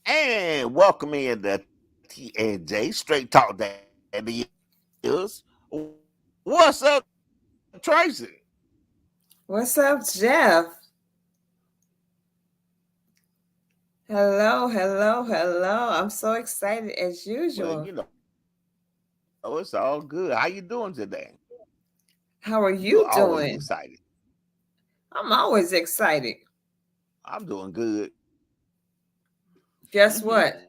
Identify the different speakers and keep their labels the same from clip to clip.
Speaker 1: And welcome in the TNJ Straight Talk That is. What's up, Tracy?
Speaker 2: What's up, Jeff? Hello, hello, hello. I'm so excited as
Speaker 1: Well,
Speaker 2: usual.
Speaker 1: it's all good. How you doing today?
Speaker 2: How are
Speaker 1: You
Speaker 2: you
Speaker 1: always
Speaker 2: doing?
Speaker 1: excited.
Speaker 2: I'm always excited.
Speaker 1: I'm doing good.
Speaker 2: Guess
Speaker 1: Mm-hmm.
Speaker 2: what?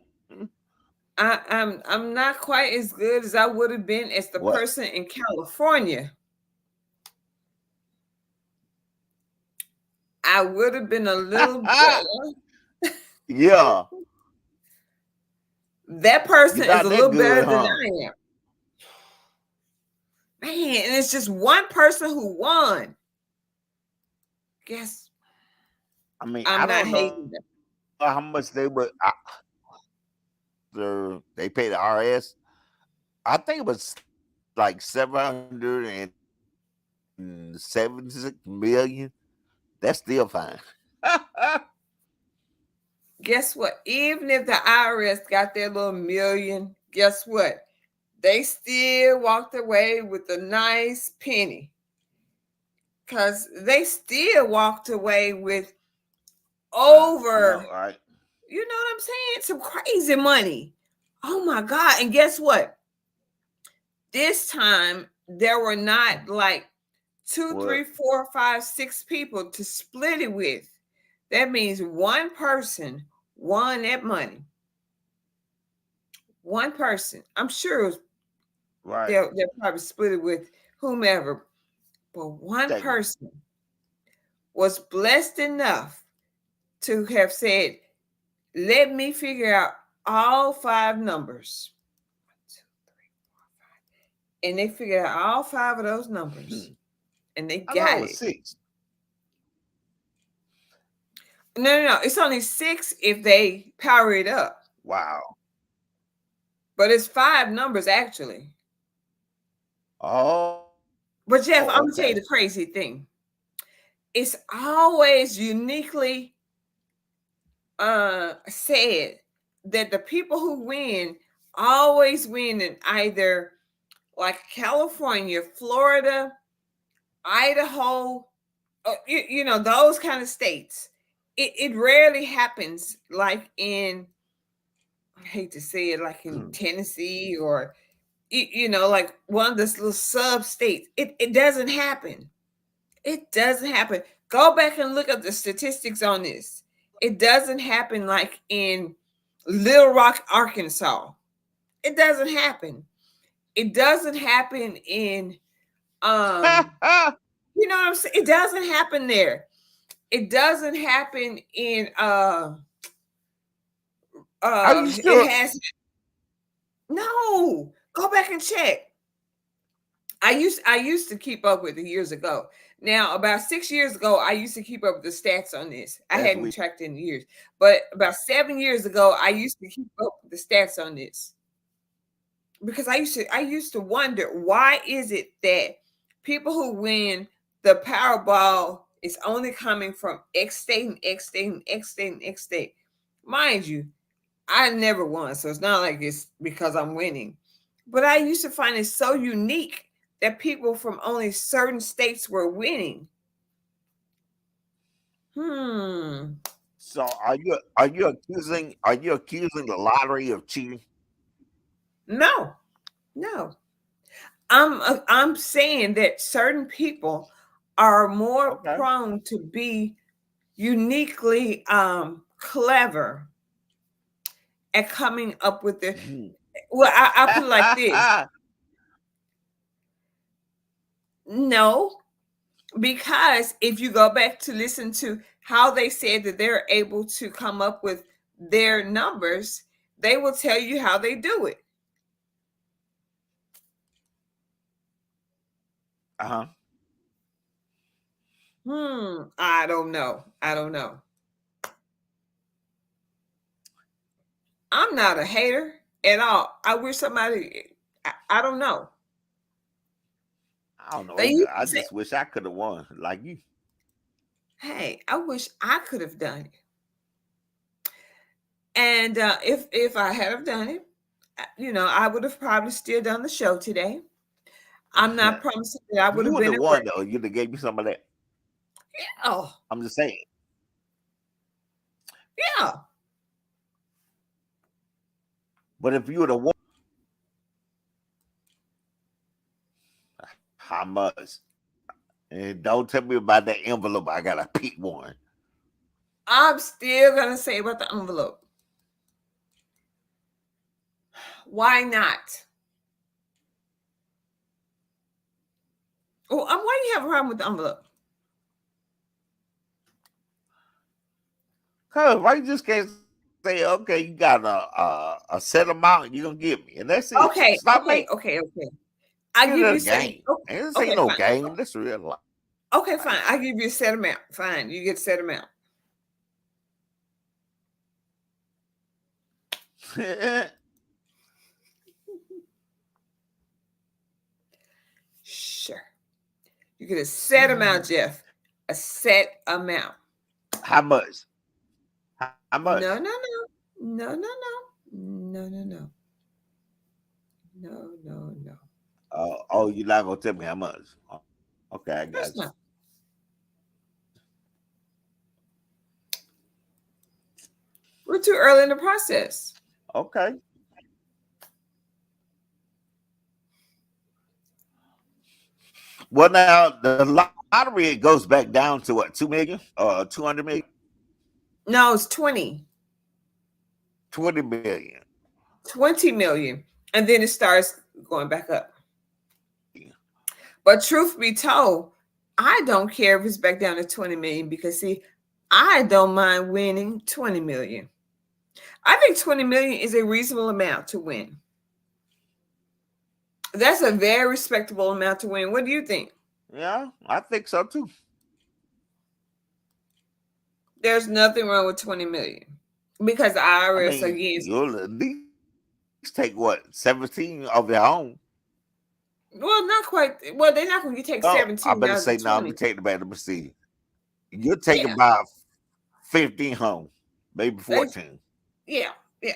Speaker 2: I'm not quite as good as I would have been as the
Speaker 1: What?
Speaker 2: person in California. I would have been a little better.
Speaker 1: Yeah,
Speaker 2: That
Speaker 1: you're
Speaker 2: person is
Speaker 1: not
Speaker 2: a
Speaker 1: that
Speaker 2: little
Speaker 1: good,
Speaker 2: better than
Speaker 1: huh?
Speaker 2: I am. Man, and it's just one person who won. Guess
Speaker 1: I mean, I
Speaker 2: I'm not
Speaker 1: don't know
Speaker 2: hating
Speaker 1: how
Speaker 2: them.
Speaker 1: much they paid the RS. I think it was like 776 million. That's still fine.
Speaker 2: Guess what? Even if the IRS got their little million, guess what? They still walked away with a nice penny because they still walked away with
Speaker 1: I
Speaker 2: over,
Speaker 1: know, right?
Speaker 2: you know what I'm saying? Some crazy money. Oh my God. And guess what? This time there were not like two, three,
Speaker 1: What?
Speaker 2: four, five, six people to split it with. That means one person won that money. One person. I'm sure it was
Speaker 1: Right.
Speaker 2: they'll probably split it with whomever. But one
Speaker 1: Take me.
Speaker 2: person was blessed enough to have said, let me figure out all five numbers. And they figured out all five of those numbers and they
Speaker 1: I thought it
Speaker 2: got
Speaker 1: was
Speaker 2: it.
Speaker 1: 6.
Speaker 2: No, no, no. It's only six if they power it up.
Speaker 1: Wow.
Speaker 2: But it's five numbers actually.
Speaker 1: Oh, okay.
Speaker 2: But Jeff, I'm gonna tell you the crazy thing. It's always uniquely said that the people who win always win in either like California, Florida, Idaho, you know, those kind of states. It rarely happens like in, I hate to say it, like in Tennessee or, you know, like one of those little sub states. It doesn't happen. It doesn't happen. Go back and look at the statistics on this. It doesn't happen like in Little Rock, Arkansas. It doesn't happen. It doesn't happen in um you know what I'm saying? It doesn't happen there. It doesn't happen in
Speaker 1: Are you
Speaker 2: it
Speaker 1: sure?
Speaker 2: has no. Go back and check. I used to keep up with it years ago. Now, about 6 years ago, I used to keep up with the stats on this. I
Speaker 1: That's
Speaker 2: hadn't
Speaker 1: weird.
Speaker 2: tracked in years, but about 7 years ago, I used to keep up with the stats on this because I used to wonder why is it that people who win the Powerball is only coming from X state and X state and X state and X state. Mind you, I never won, so it's not like it's because I'm winning. But I used to find it so unique that people from only certain states were winning. Hmm.
Speaker 1: So are you accusing the lottery of cheating?
Speaker 2: No, no. I'm saying that certain people are more
Speaker 1: Okay.
Speaker 2: prone to be uniquely clever at coming up with the.
Speaker 1: Mhm.
Speaker 2: Well, I put it like this. No, because if you go back to listen to how they said that they're able to come up with their numbers, they will tell you how they do it.
Speaker 1: Uh-huh.
Speaker 2: I don't know. I don't know. I'm not a hater at all. I wish somebody, I don't know.
Speaker 1: I don't know
Speaker 2: They
Speaker 1: either.
Speaker 2: used
Speaker 1: I
Speaker 2: to say,
Speaker 1: just wish I could have won like you.
Speaker 2: hey, I wish I could have done it. And if I had have done it, I would have probably still done the show today. I'm not promising that I would
Speaker 1: You
Speaker 2: have
Speaker 1: were
Speaker 2: been
Speaker 1: the
Speaker 2: at
Speaker 1: one
Speaker 2: work.
Speaker 1: though. You would gave me some of that.
Speaker 2: Oh,
Speaker 1: I'm just saying.
Speaker 2: yeah.
Speaker 1: But if you were the one, how much? And don't tell me about that envelope. I gotta pick one.
Speaker 2: I'm still gonna say about the envelope. Why not? Oh, why do you have a problem with the envelope?
Speaker 1: Cause why you just can't say, okay, you got a set amount you're gonna give me, and that's it.
Speaker 2: Okay,
Speaker 1: Stop
Speaker 2: okay,
Speaker 1: making
Speaker 2: okay, okay. I
Speaker 1: it
Speaker 2: give
Speaker 1: a
Speaker 2: you say
Speaker 1: game.
Speaker 2: okay,
Speaker 1: And this ain't
Speaker 2: okay,
Speaker 1: no
Speaker 2: fine.
Speaker 1: game. This real life.
Speaker 2: Okay, fine. I give you a set amount. Fine, you get a set amount. Sure. You get a set amount, Jeff. A set amount.
Speaker 1: How much? How much?
Speaker 2: No, no, no. No, no, no. No, no, no. No, no, no.
Speaker 1: Oh, you're not gonna tell me how much? Okay, I got
Speaker 2: That's
Speaker 1: you.
Speaker 2: not. We're too early in the process.
Speaker 1: Okay. Well, now the lottery it goes back down to what, 2 million or 200 million?
Speaker 2: No, it's 20.
Speaker 1: 20 million.
Speaker 2: 20 million. And then it starts going back up. But truth be told, I don't care if it's back down to 20 million because see, I don't mind winning 20 million. I think 20 million is a reasonable amount to win. That's a very respectable amount to win. What do you think?
Speaker 1: Yeah, I think so too.
Speaker 2: There's nothing wrong with 20 million because the
Speaker 1: I
Speaker 2: IRS
Speaker 1: mean,
Speaker 2: again.
Speaker 1: you'll at least take what, 17 of your own.
Speaker 2: Well, not quite. Well, they're not going to take
Speaker 1: Oh, I
Speaker 2: 17
Speaker 1: better
Speaker 2: out of the
Speaker 1: say no. I'm
Speaker 2: 20.
Speaker 1: gonna take the back. Let me see. You'll take
Speaker 2: Yeah,
Speaker 1: about 15 home, maybe
Speaker 2: they,
Speaker 1: 14.
Speaker 2: yeah, yeah.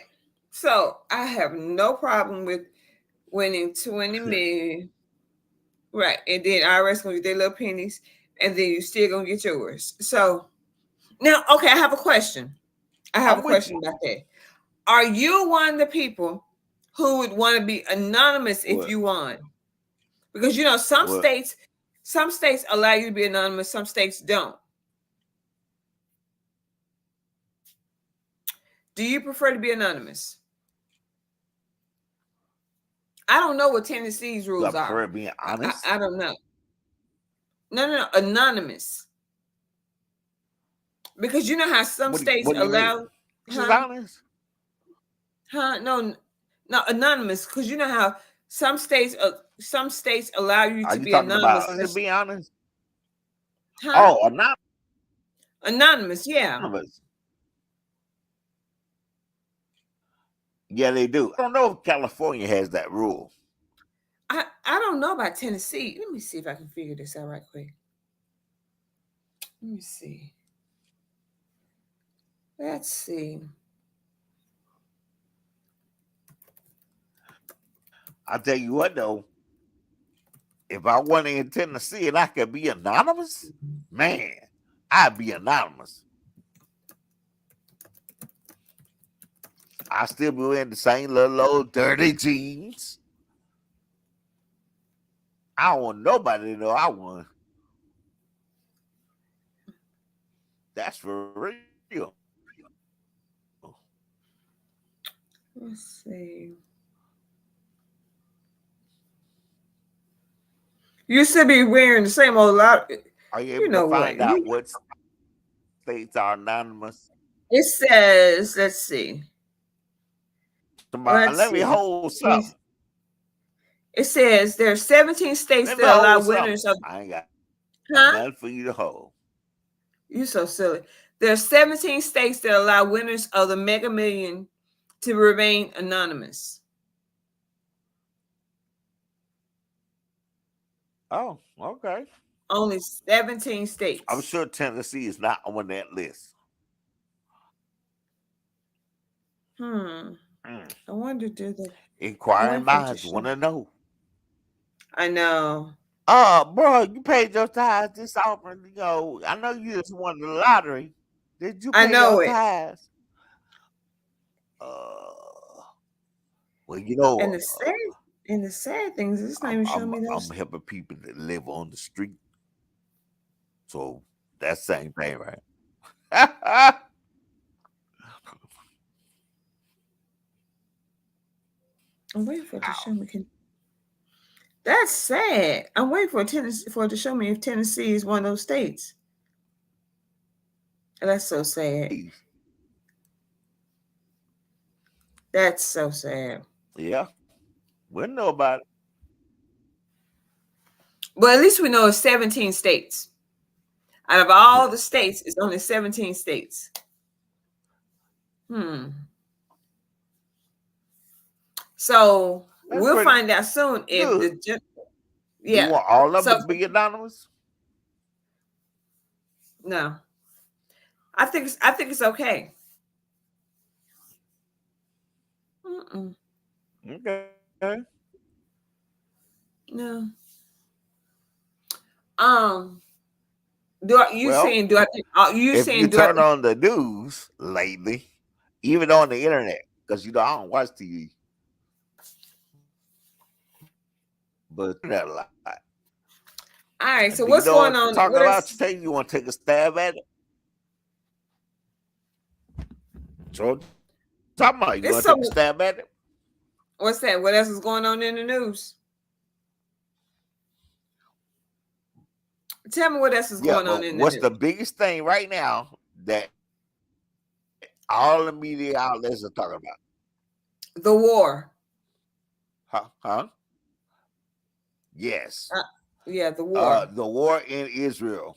Speaker 2: So I have no problem with winning 20 million. Right. And then IRS going to get their little pennies and then you still going to get yours. So now, okay, I have a question. I have a
Speaker 1: I'm with
Speaker 2: question
Speaker 1: you.
Speaker 2: about that. Are you one of the people who would want to be anonymous if
Speaker 1: What?
Speaker 2: you won? Because
Speaker 1: What?
Speaker 2: some states allow you to be anonymous, some states don't. Do you prefer to be anonymous? I don't know what Tennessee's
Speaker 1: Do I
Speaker 2: rules are.
Speaker 1: prefer being
Speaker 2: I,
Speaker 1: honest?
Speaker 2: I don't know. No, no, no, anonymous. Because you know how some states
Speaker 1: What do you
Speaker 2: allow,
Speaker 1: mean? Just
Speaker 2: huh?
Speaker 1: honest?
Speaker 2: Huh? No, no, anonymous. Because you know how some states allow you
Speaker 1: Are
Speaker 2: to
Speaker 1: you
Speaker 2: be
Speaker 1: talking about
Speaker 2: anonymous.
Speaker 1: to be honest?
Speaker 2: Huh?
Speaker 1: Oh,
Speaker 2: Anonymous, yeah.
Speaker 1: anonymous. Yeah, they do. I don't know if California has that rule.
Speaker 2: I don't know about Tennessee. Let me see if I can figure this out right quick. Let me see. Let's see.
Speaker 1: I tell you what though, if I went in Tennessee and I could be anonymous, man, I'd be anonymous. I still be wearing the same little old dirty jeans. I don't want nobody to know I won. That's for real.
Speaker 2: Let's see. You should be wearing the same old lot.
Speaker 1: Are you
Speaker 2: You
Speaker 1: able to
Speaker 2: know what?
Speaker 1: find out what states are anonymous?
Speaker 2: It says, let's see. Let's
Speaker 1: Let me
Speaker 2: see.
Speaker 1: hold something.
Speaker 2: It says there are 17 states
Speaker 1: Let me
Speaker 2: that allow
Speaker 1: hold something.
Speaker 2: winners of,
Speaker 1: I ain't got
Speaker 2: huh?
Speaker 1: nothing for you to hold.
Speaker 2: You so silly. There are 17 states that allow winners of the Mega Million to remain anonymous.
Speaker 1: Oh, okay.
Speaker 2: Only 17
Speaker 1: I'm
Speaker 2: states.
Speaker 1: sure Tennessee is not on that list.
Speaker 2: Hmm.
Speaker 1: Mm.
Speaker 2: I wonder do the I'm
Speaker 1: Inquiring
Speaker 2: waiting for it to
Speaker 1: minds
Speaker 2: show.
Speaker 1: want to know.
Speaker 2: I know.
Speaker 1: Bro, you paid your tithes this offering. I know you just won the lottery. Did you
Speaker 2: I
Speaker 1: pay your
Speaker 2: know it.
Speaker 1: tithes? Uh, well,
Speaker 2: And the sad thing is it's not even showing me
Speaker 1: I'm
Speaker 2: those.
Speaker 1: helping people that live on the street, so that's the same thing, right?
Speaker 2: I'm waiting for it to
Speaker 1: Wow.
Speaker 2: show me. That's sad. I'm waiting for it to show me if Tennessee is one of those states. That's so sad. That's so sad.
Speaker 1: Yeah, we know about it.
Speaker 2: But at least we know it's 17 states. Out of all the states, it's only 17 states. So
Speaker 1: That's
Speaker 2: we'll
Speaker 1: pretty
Speaker 2: find out soon if
Speaker 1: good.
Speaker 2: the
Speaker 1: Do you
Speaker 2: yeah.
Speaker 1: want all of
Speaker 2: So
Speaker 1: them to be anonymous?
Speaker 2: no, I think it's okay. Mm-mm,
Speaker 1: Okay.
Speaker 2: no. Do I, you
Speaker 1: Well,
Speaker 2: saying do I think? You
Speaker 1: if you
Speaker 2: saying do I
Speaker 1: turn
Speaker 2: think?
Speaker 1: on the news lately, even on the internet, because I don't watch TV, but that a lot.
Speaker 2: All right. So
Speaker 1: Do you
Speaker 2: what's
Speaker 1: know
Speaker 2: going
Speaker 1: what I'm
Speaker 2: on?
Speaker 1: talking
Speaker 2: What
Speaker 1: about?
Speaker 2: is?
Speaker 1: You want to take a stab at it? So, talking about you
Speaker 2: It's
Speaker 1: want to
Speaker 2: so.
Speaker 1: take a stab at it?
Speaker 2: What's that? What else is going on in the news? Tell me what else is
Speaker 1: Yeah,
Speaker 2: going on
Speaker 1: but
Speaker 2: in the
Speaker 1: what's
Speaker 2: news.
Speaker 1: the biggest thing right now that all the media outlets are talking about?
Speaker 2: The war.
Speaker 1: Huh? Yes.
Speaker 2: Yeah, the war.
Speaker 1: The war in Israel,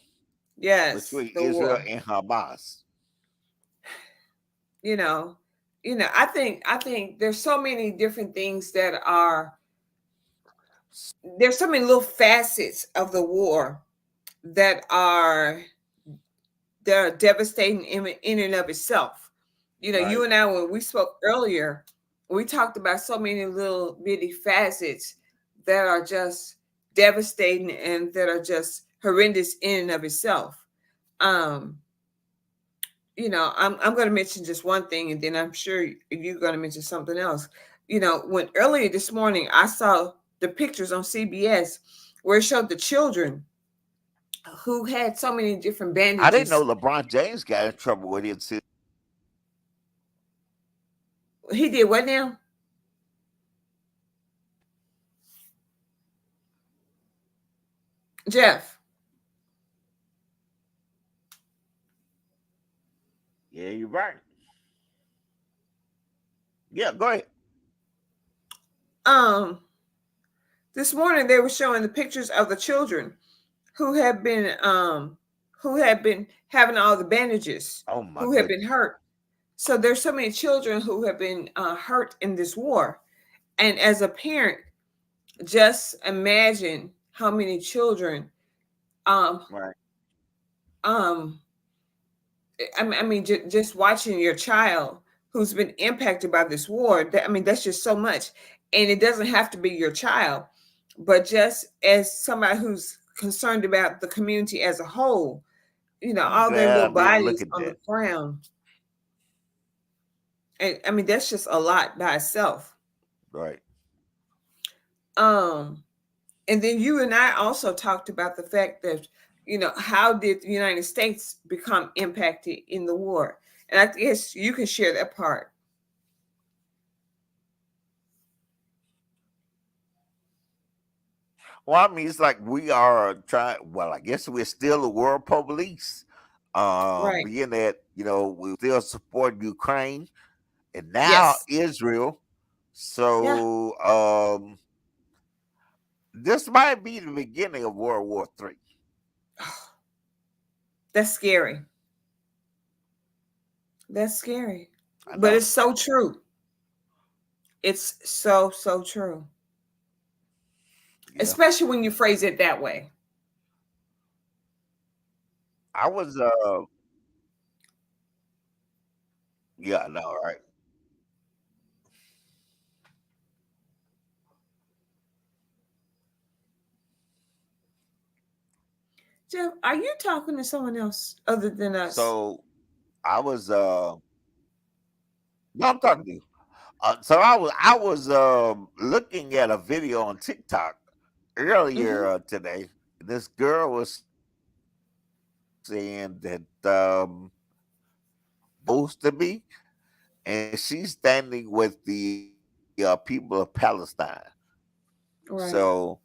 Speaker 2: Yes,
Speaker 1: between
Speaker 2: the
Speaker 1: Israel
Speaker 2: war.
Speaker 1: and Hamas.
Speaker 2: You know, I think there's so many different things that are there's so many little facets of the war that are devastating in and of itself.
Speaker 1: Right.
Speaker 2: You and I, when we spoke earlier, we talked about so many little bitty facets that are just devastating and that are just horrendous in and of itself. Um, I'm going to mention just one thing, and then I'm sure you're going to mention something else. When earlier this morning I saw the pictures on CBS where it showed the children who had so many different
Speaker 1: I didn't know
Speaker 2: bandages.
Speaker 1: LeBron James got in trouble with it.
Speaker 2: He did what now? Jeff.
Speaker 1: Yeah, you're right. Yeah, go ahead.
Speaker 2: This morning they were showing the pictures of the children who had been having all the bandages,
Speaker 1: Oh my
Speaker 2: who had been
Speaker 1: goodness.
Speaker 2: hurt. So there's so many children who have been hurt in this war. And as a parent, just imagine how many children um
Speaker 1: Right.
Speaker 2: um just watching your child who's been impacted by this war. That's just so much. And it doesn't have to be your child, but just as somebody who's concerned about the community as a whole,
Speaker 1: I'm
Speaker 2: all their
Speaker 1: glad
Speaker 2: little
Speaker 1: I didn't look
Speaker 2: bodies
Speaker 1: at
Speaker 2: on
Speaker 1: that.
Speaker 2: the ground. And that's just a lot by itself.
Speaker 1: Right.
Speaker 2: Um, and then you and I also talked about the fact that, how did the United States become impacted in the war? And I guess you can share that part.
Speaker 1: Well, I mean, it's like we are trying. Well, I guess we're still the world police.
Speaker 2: Right.
Speaker 1: Being that we still support Ukraine and now
Speaker 2: Yes.
Speaker 1: Israel.
Speaker 2: Yeah.
Speaker 1: So this might be the beginning of World War III.
Speaker 2: That's scary. That's scary.
Speaker 1: I
Speaker 2: But
Speaker 1: know.
Speaker 2: it's so true. It's so, so true.
Speaker 1: Yeah.
Speaker 2: Especially when you phrase it that way.
Speaker 1: I was yeah, I know, right?
Speaker 2: Jeff, are you talking to someone else other than us?
Speaker 1: So I was no, I'm talking to you. So I was looking at a video on TikTok earlier
Speaker 2: Mm-hmm.
Speaker 1: today. This girl was saying that supposed to be, and she's standing with the people of Palestine.
Speaker 2: Right.
Speaker 1: So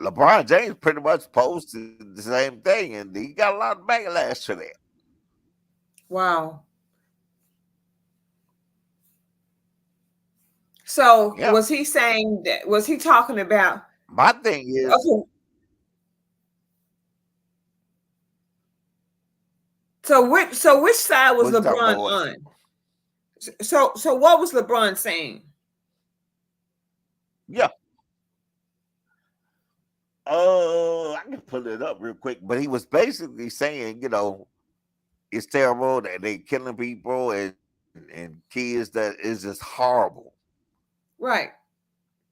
Speaker 1: LeBron James pretty much posted the same thing, and he got a lot of backlash for that.
Speaker 2: Wow. So
Speaker 1: Yeah,
Speaker 2: was he saying that? Was he talking about?
Speaker 1: my thing is,
Speaker 2: Okay. So which side was
Speaker 1: what you talking
Speaker 2: LeBron
Speaker 1: about? What?
Speaker 2: on? So what was LeBron saying?
Speaker 1: Yeah, I can pull it up real quick, but he was basically saying, it's terrible that they killing people and kids. That is just horrible,
Speaker 2: Right.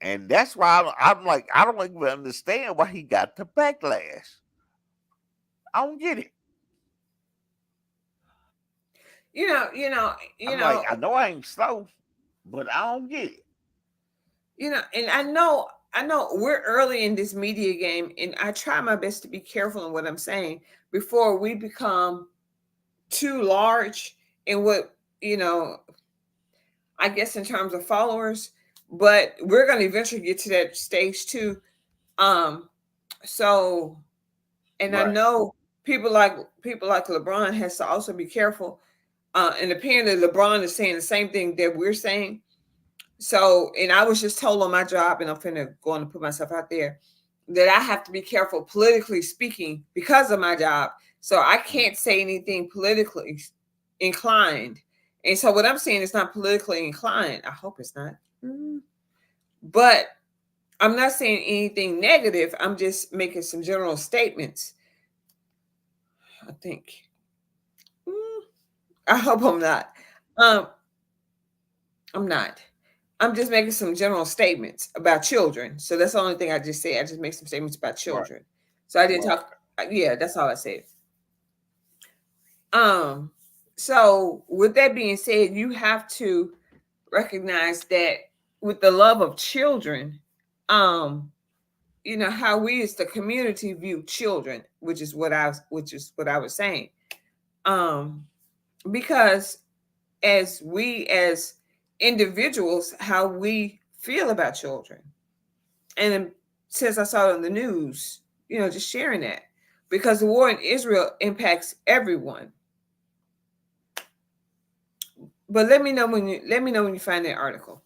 Speaker 1: and that's why I'm like, I don't even understand why he got the backlash. I don't get it.
Speaker 2: You
Speaker 1: I'm like,
Speaker 2: know,
Speaker 1: I know I ain't slow, but I don't get it.
Speaker 2: and I know we're early in this media game, and I try my best to be careful in what I'm saying before we become too large in what, you know, I guess in terms of followers, but we're going to eventually get to that stage too. Um, so, and I
Speaker 1: Right.
Speaker 2: know people like LeBron has to also be careful. And apparently LeBron is saying the same thing that we're saying. So, and I was just told on my job, and I'm finna going to put myself out there, that I have to be careful politically speaking because of my job. So I can't say anything politically inclined. And so what I'm saying is not politically inclined. I hope it's not. But I'm not saying anything negative. I'm just making some general statements. I think. Mm, I hope I'm not. Um, I'm not. I'm just making some general statements about children. So that's the only thing I just said. I just make some statements about
Speaker 1: Right.
Speaker 2: children. So I didn't talk. Yeah, that's all I said. Um. So with that being said, you have to recognize that with the love of children, um, how we as the community view children, which is what I was saying. Um, because as we as individuals, how we feel about children. And then, since I saw it on the news, just sharing that, because the war in Israel impacts everyone. But let me know when you find that article.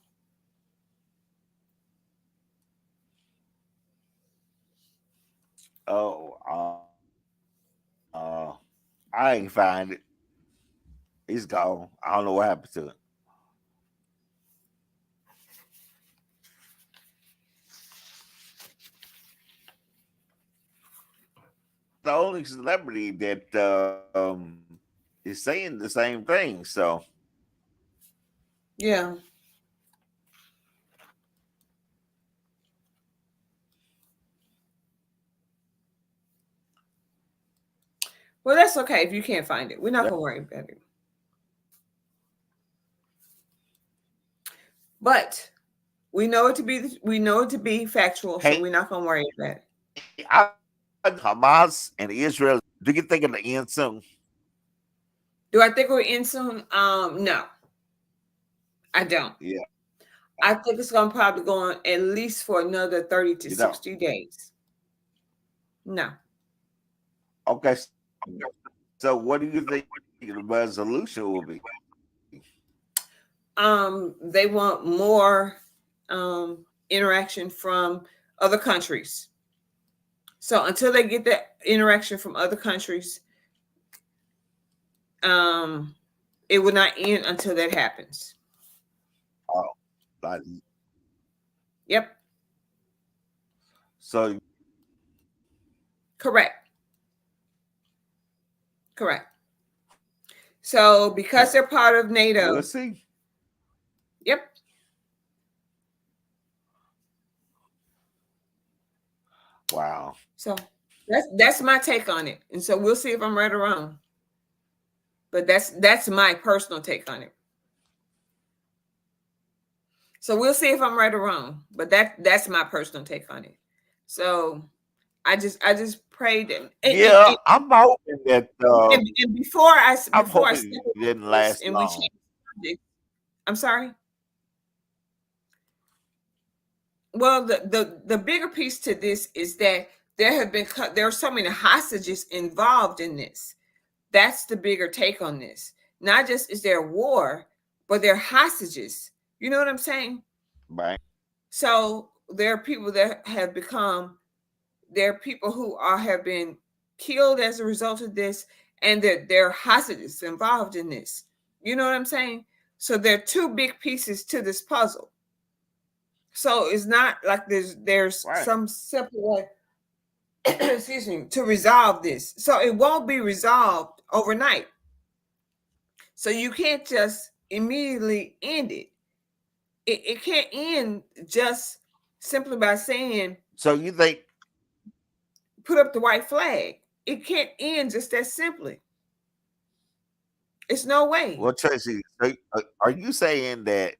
Speaker 1: Oh, I ain't find it. It's gone. I don't know what happened to it. The only celebrity that is saying the same thing. So
Speaker 2: Yeah. Well, that's okay if you can't find it. We're not
Speaker 1: yeah.
Speaker 2: gonna worry about it. But we know it to be factual, so we're
Speaker 1: Hey,
Speaker 2: not gonna worry about it.
Speaker 1: Hamas and Israel. Do you think in the end soon?
Speaker 2: Do I think we're in soon? No, I don't.
Speaker 1: Yeah.
Speaker 2: I think it's gonna probably go on at least for another 30 to
Speaker 1: You know.
Speaker 2: 60 days. No.
Speaker 1: Okay. So what do you think the resolution will be?
Speaker 2: They want more interaction from other countries. So until they get that interaction from other countries, um, it will not end until that happens.
Speaker 1: Oh, like,
Speaker 2: Yep,
Speaker 1: so
Speaker 2: correct, correct. So
Speaker 1: huh,
Speaker 2: because they're part of
Speaker 1: we'll
Speaker 2: NATO,
Speaker 1: see.
Speaker 2: yep.
Speaker 1: Wow.
Speaker 2: So That's my take on it, and so we'll see if I'm right or wrong. But that's my personal take on it. So we'll see if I'm right or wrong. But that's my personal take on it. So I just prayed
Speaker 1: Yeah, I'm hoping that
Speaker 2: and before I
Speaker 1: I'm
Speaker 2: before I
Speaker 1: hoping
Speaker 2: step
Speaker 1: it
Speaker 2: away
Speaker 1: didn't
Speaker 2: from this
Speaker 1: last
Speaker 2: and we
Speaker 1: long.
Speaker 2: change the subject. I'm sorry. Well, the bigger piece to this is that there are so many hostages involved in this. That's the bigger take on this. Not just is there a war, but they're hostages. You know what I'm saying?
Speaker 1: Right.
Speaker 2: So there are people that have become there are people who have been killed as a result of this, and there are hostages involved in this. You know what I'm saying? So there are two big pieces to this puzzle. So it's not like there's
Speaker 1: Right.
Speaker 2: some simple way, excuse me, to resolve this. So it won't be resolved overnight. So you can't just immediately end it. It can't end just simply by saying
Speaker 1: So you think
Speaker 2: put up the white flag. It can't end just that simply. It's no way.
Speaker 1: well, Tracy, are you saying that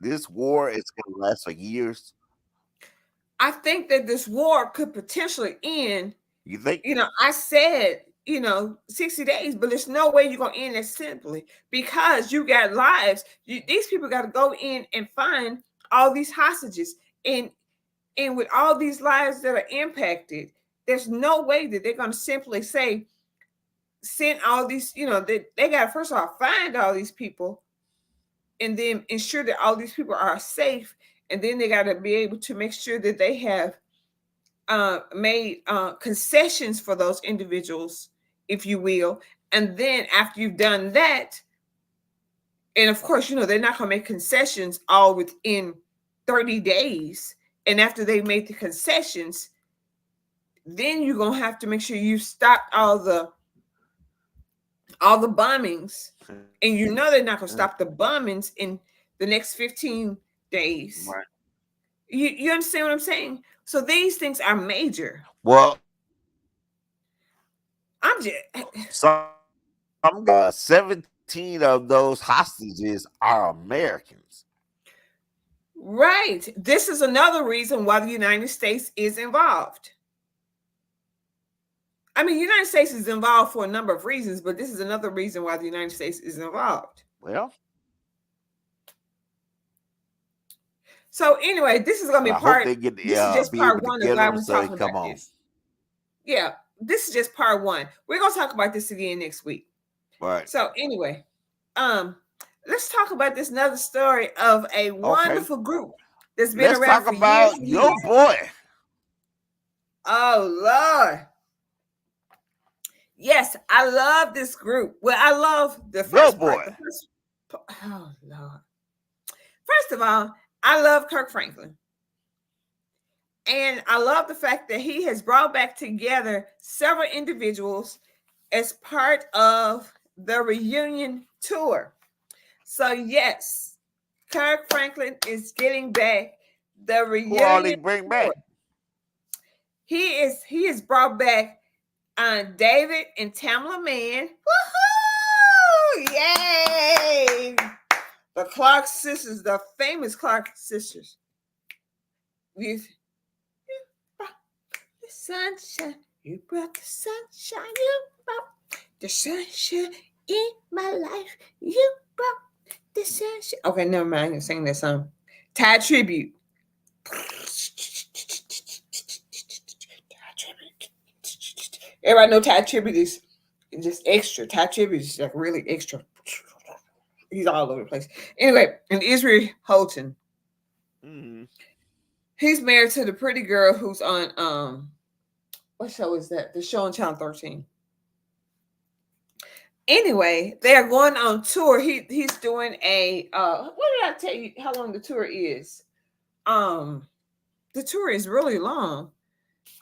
Speaker 1: this war is gonna last for years?
Speaker 2: I think that this war could potentially end.
Speaker 1: You think?
Speaker 2: I said, 60 days, but there's no way you're going to end it simply because you got lives. These people got to go in and find all these hostages. And with all these lives that are impacted, there's no way that they're going to simply say, send all these, they got to first of all find all these people and then ensure that all these people are safe. And then they got to be able to make sure that they have made concessions for those individuals, if you will. And then after you've done that, and of course, they're not going to make concessions all within 30 days. And after they made the concessions, then you're going to have to make sure you stopped all the bombings. And they're not going to stop the bombings in the next 15 days.
Speaker 1: Right.
Speaker 2: You understand what I'm saying? So these things are major.
Speaker 1: Well,
Speaker 2: I'm just
Speaker 1: some 17 of those hostages are Americans.
Speaker 2: Right. This is another reason why the United States is involved. I mean, the United States is involved for a number of reasons, but this is another reason why the United States is involved.
Speaker 1: Well,
Speaker 2: so anyway, this is going to be part.
Speaker 1: Hope they get,
Speaker 2: this is just part one of why we're talking about this. Yeah, this is just part one. We're going to talk about this again next week.
Speaker 1: Right.
Speaker 2: So anyway, let's talk about this another story of a wonderful group that's been around for years.
Speaker 1: Let's talk about your boy.
Speaker 2: Oh Lord. Yes, I love this group. Well, I love the first part. Oh Lord. First of all, I love Kirk Franklin. And I love the fact that he has brought back together several individuals as part of the reunion tour. So yes, Kirk Franklin is getting back the reunion.
Speaker 1: Who all he bring back?
Speaker 2: He has brought back David and Tamla Mann. Woohoo! Yay! The Clark sisters, the famous Clark sisters. You brought the sunshine. You brought the sunshine. You brought the sunshine in my life. You brought the sunshine. Okay, never mind. I'm singing that song. Tide Tribute. Everybody know Tide Tribute is just extra. Tide Tribute is like really extra. He's all over the place. Anyway, and Israel Houghton.
Speaker 1: Mm-hmm.
Speaker 2: He's married to the pretty girl who's on what show is that? The show on Channel 13. Anyway, they are going on tour. He's doing a what did I tell you how long the tour is? The tour is really long.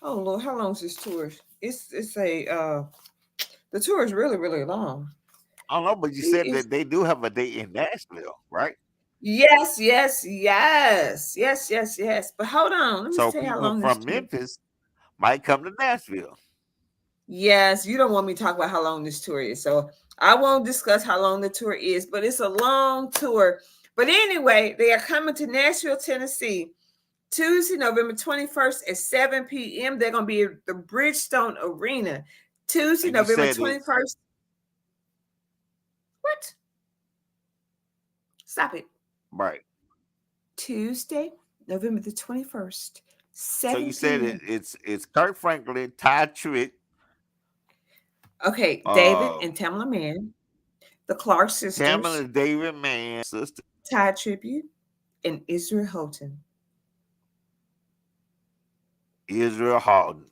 Speaker 2: Oh Lord, how long is this tour? It's a the tour is really, really long.
Speaker 1: I don't know, but you said that they do have a date in Nashville, right?
Speaker 2: Yes. But hold on. Let me
Speaker 1: so
Speaker 2: see how
Speaker 1: people
Speaker 2: long
Speaker 1: from Memphis might come to Nashville.
Speaker 2: Yes, you don't want me to talk about how long this tour is, so I won't discuss how long the tour is, but it's a long tour. But anyway, they are coming to Nashville, Tennessee, Tuesday, November 21st at 7 p.m. They're going to be at the Bridgestone Arena. Tuesday,
Speaker 1: And you
Speaker 2: November
Speaker 1: said it's
Speaker 2: 21st. What? Stop it.
Speaker 1: right.
Speaker 2: Tuesday, November the 21st,
Speaker 1: So
Speaker 2: 7
Speaker 1: you said
Speaker 2: p.m.
Speaker 1: it's Kirk Franklin, Ty Tritt,
Speaker 2: Okay, David
Speaker 1: uh,
Speaker 2: and Tamla Mann, the Clark
Speaker 1: Tamala
Speaker 2: sisters,
Speaker 1: and David Mann, sister
Speaker 2: Ty Tribute, and Israel Houghton.
Speaker 1: Israel Houghton.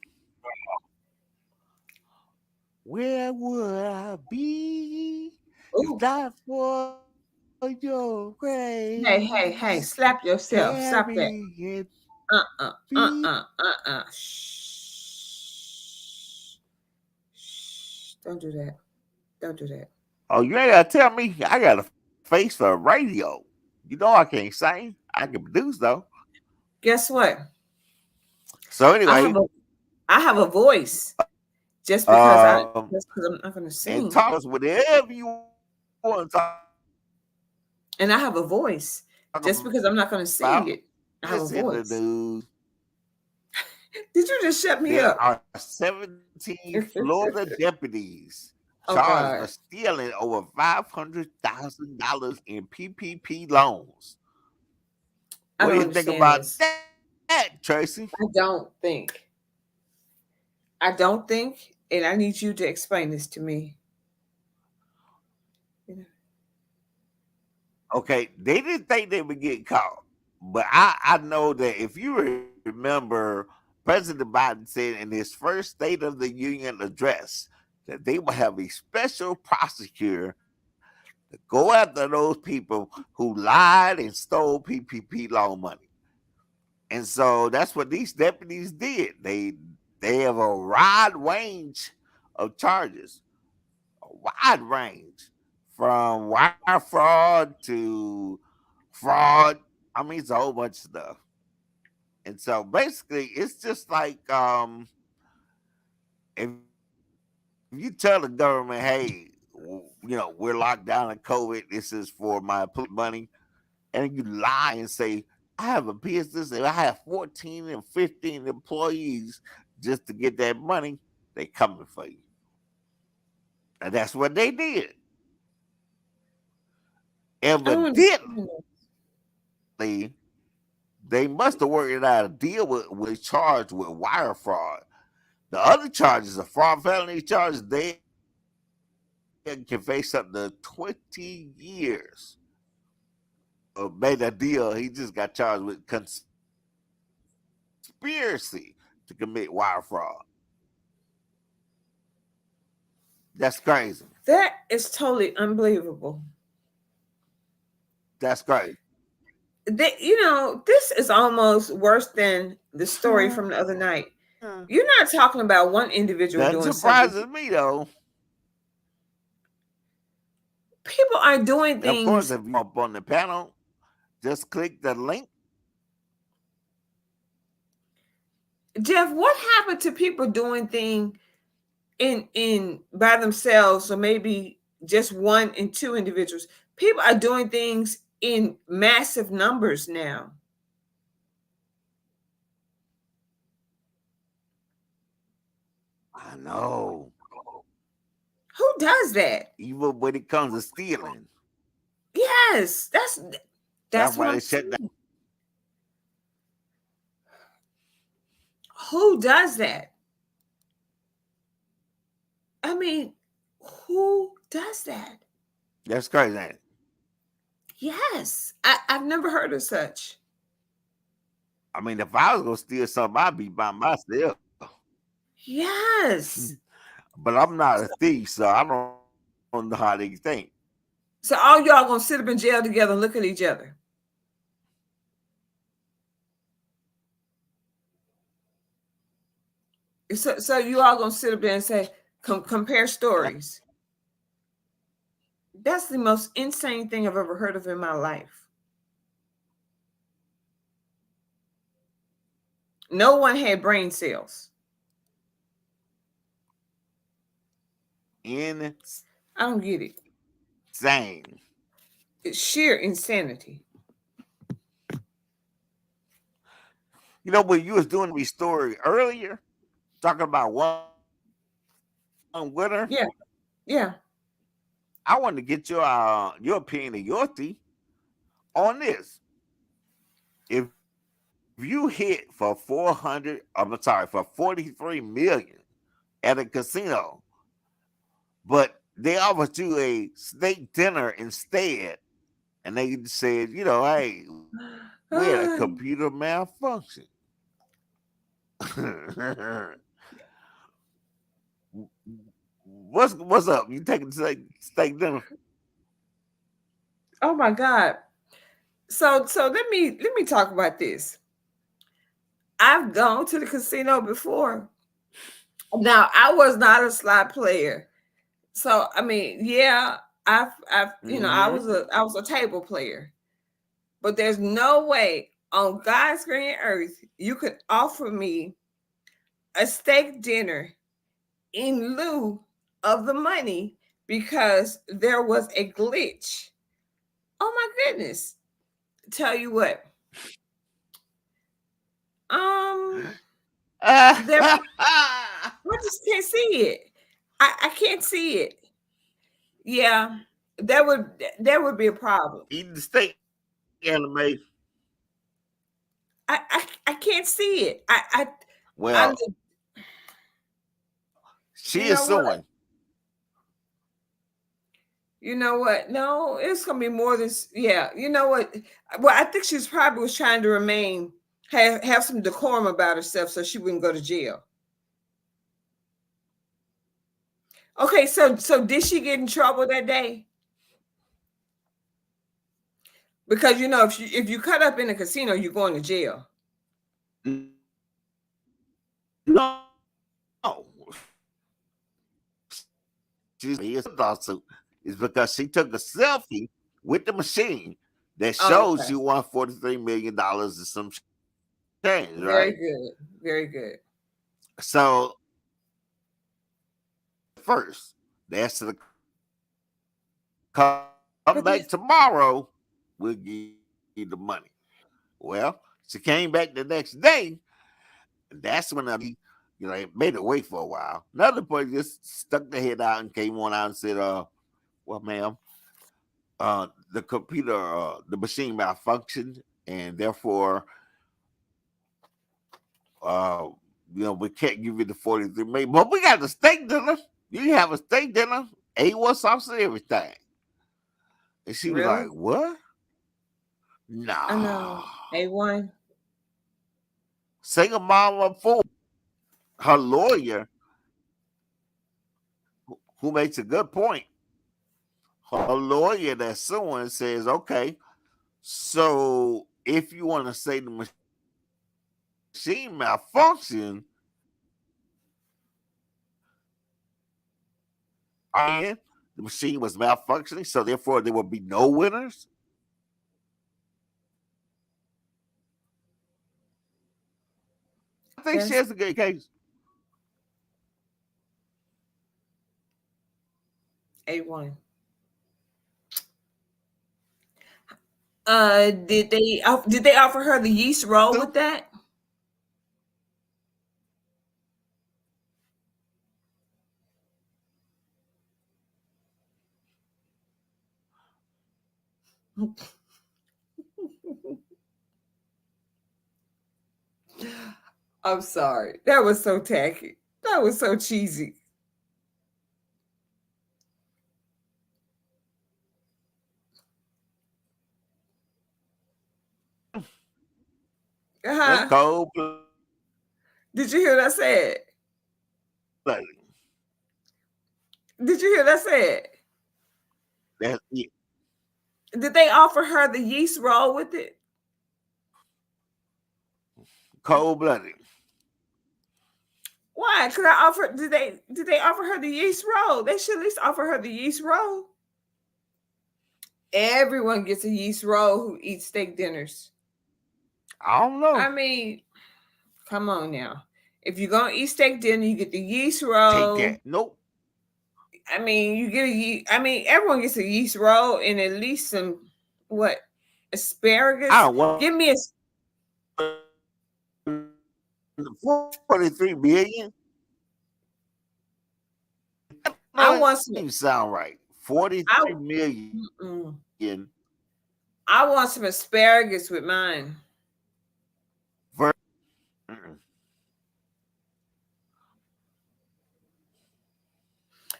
Speaker 1: Where would I be if
Speaker 2: Ooh,
Speaker 1: not for your
Speaker 2: hey,
Speaker 1: grace?
Speaker 2: slap yourself. Stop that.
Speaker 1: Carry it, be.
Speaker 2: Shh. Shh. Don't do that. Don't do that.
Speaker 1: Oh, you ain't gotta tell me. I got a face for radio. You know I can't sing. I can produce though.
Speaker 2: Guess what?
Speaker 1: So
Speaker 2: I
Speaker 1: anyway,
Speaker 2: have a I have a voice. Just because I'm not gonna
Speaker 1: and
Speaker 2: sing.
Speaker 1: talk us whatever you want to talk
Speaker 2: And I have a voice. Just because I'm not gonna
Speaker 1: about.
Speaker 2: sing it. I have a
Speaker 1: It's in the
Speaker 2: voice.
Speaker 1: news.
Speaker 2: Did you just shut me
Speaker 1: There
Speaker 2: up?
Speaker 1: are 17 Florida deputies
Speaker 2: Oh
Speaker 1: charged for
Speaker 2: God.
Speaker 1: stealing over $500,000 in PPP loans.
Speaker 2: I
Speaker 1: What
Speaker 2: don't
Speaker 1: do you think
Speaker 2: understand
Speaker 1: about
Speaker 2: this.
Speaker 1: that, Tracy?
Speaker 2: I don't think. I don't think, and I need you to explain this to me. You know,
Speaker 1: Okay, they didn't think they would get caught, but I know that if you remember, President Biden said in his first State of the Union address that they will have a special prosecutor to go after those people who lied and stole PPP loan money. And so that's what these deputies did. They have a wide range of charges, a wide range from wire fraud to fraud. I mean, it's a whole bunch of stuff. And so basically, it's just like if you tell the government, "Hey, we're locked down in COVID. This is for my police money," and you lie and say, "I have a business and I have 14 and 15 employees just to get that money," they coming for you. And that's what they did.
Speaker 2: I don't
Speaker 1: Evidently,
Speaker 2: understand this.
Speaker 1: they must have worked out a deal with charged with wire fraud. The other charges are fraud felony charges. They can face up to 20 years. Made a deal. He just got charged with conspiracy to commit wire fraud. That's crazy.
Speaker 2: That is totally unbelievable.
Speaker 1: That's crazy.
Speaker 2: This is almost worse than the story from the other night. You're not talking about one individual
Speaker 1: That
Speaker 2: doing something.
Speaker 1: surprises me though.
Speaker 2: People are doing
Speaker 1: Of course,
Speaker 2: things.
Speaker 1: if you up on the panel, just click the link.
Speaker 2: Jeff, what happened to people doing things in by themselves, or maybe just one and two individuals? People are doing things in massive numbers now.
Speaker 1: I know.
Speaker 2: Who does that?
Speaker 1: Even when it comes to stealing,
Speaker 2: Yes,
Speaker 1: that's
Speaker 2: that's what
Speaker 1: why
Speaker 2: I'm
Speaker 1: they shut down.
Speaker 2: saying. Who does that? I mean, who does that?
Speaker 1: That's crazy. Ain't it?
Speaker 2: Yes, I've never heard of such.
Speaker 1: I mean, if I was gonna steal something, I'd be by myself.
Speaker 2: Yes.
Speaker 1: But I'm not a thief, so I don't know how they think.
Speaker 2: So all y'all gonna sit up in jail together and look at each other. So you all gonna sit up there and say, compare stories. That's the most insane thing I've ever heard of in my life. No one had brain cells. I don't get it.
Speaker 1: insane.
Speaker 2: It's sheer insanity.
Speaker 1: You know, when you was doing the story earlier, talking about one winner,
Speaker 2: Yeah, yeah.
Speaker 1: I wanted to get your opinion and your theory on this. If you hit for 43 million at a casino, but they offered you a steak dinner instead, and they said, you know, hey, we had a computer malfunction. What's up? You taking steak dinner?
Speaker 2: Oh my God. So let me talk about this. I've gone to the casino before. Now I was not a slot player. So I mean, yeah, I've
Speaker 1: Mm-hmm.
Speaker 2: I was a table player. But there's no way on God's green earth you could offer me a steak dinner in lieu of the money because there was a glitch. Oh my goodness. Tell you what. Um there I just can't see it. I can't see it. Yeah, that would be a problem.
Speaker 1: Eating the steak anime.
Speaker 2: I can't see it. I'm
Speaker 1: Well,
Speaker 2: just,
Speaker 1: she
Speaker 2: you
Speaker 1: is
Speaker 2: know what?
Speaker 1: suing.
Speaker 2: You know what? No, it's gonna be more than yeah. You know what? Well, I think she's probably was trying to remain have some decorum about herself so she wouldn't go to jail. Okay, so did she get in trouble that day? Because if you cut up in a casino, you're going to jail.
Speaker 1: No, she's his lawsuit is because she took a selfie with the machine that
Speaker 2: Oh,
Speaker 1: shows
Speaker 2: okay.
Speaker 1: she won $43 million and some change,
Speaker 2: Very
Speaker 1: right?
Speaker 2: good. Very good.
Speaker 1: So first, they asked her to come back
Speaker 2: But this,
Speaker 1: tomorrow. We'll give you the money. Well, she came back the next day, and that's when they made her wait for a while. Another person just stuck their head out and came on out and said, well, ma'am, the computer, the machine malfunctioned, and therefore, uh, we can't give you the 43 million. But we got the steak dinner. You can have a steak dinner, A1 sauce and everything. And she was like,
Speaker 2: really?
Speaker 1: what?
Speaker 2: I
Speaker 1: Nah.
Speaker 2: know. A1.
Speaker 1: Single mom of four. Her lawyer, who makes a good point, her lawyer that's suing says, okay, so if you want to say the machine malfunction, and the machine was malfunctioning, so therefore there will be no winners. I think she
Speaker 2: That's
Speaker 1: has a good case.
Speaker 2: A1. Did they offer her the yeast roll with that? I'm sorry. That was so tacky. That was so cheesy.
Speaker 1: That's
Speaker 2: Uh-huh.
Speaker 1: cold blooded.
Speaker 2: Did you hear what I said? Did you hear what I said?
Speaker 1: That's it.
Speaker 2: Did they offer her the yeast roll with it?
Speaker 1: Cold blooded.
Speaker 2: Why? Could I offer? Did they offer her the yeast roll? They should at least offer her the yeast roll. Everyone gets a yeast roll who eats steak dinners.
Speaker 1: I don't know.
Speaker 2: I mean, come on now. If you're gonna eat steak dinner, you get the yeast
Speaker 1: Take
Speaker 2: roll.
Speaker 1: that. Nope.
Speaker 2: I mean, you get I mean, everyone gets a yeast roll and at least some what
Speaker 1: I
Speaker 2: asparagus.
Speaker 1: don't want
Speaker 2: Give me a.
Speaker 1: 43 million.
Speaker 2: I
Speaker 1: No, it
Speaker 2: want some.
Speaker 1: doesn't sound right.
Speaker 2: I
Speaker 1: 43 million.
Speaker 2: I want some asparagus with mine.
Speaker 1: Ver- Mm-mm.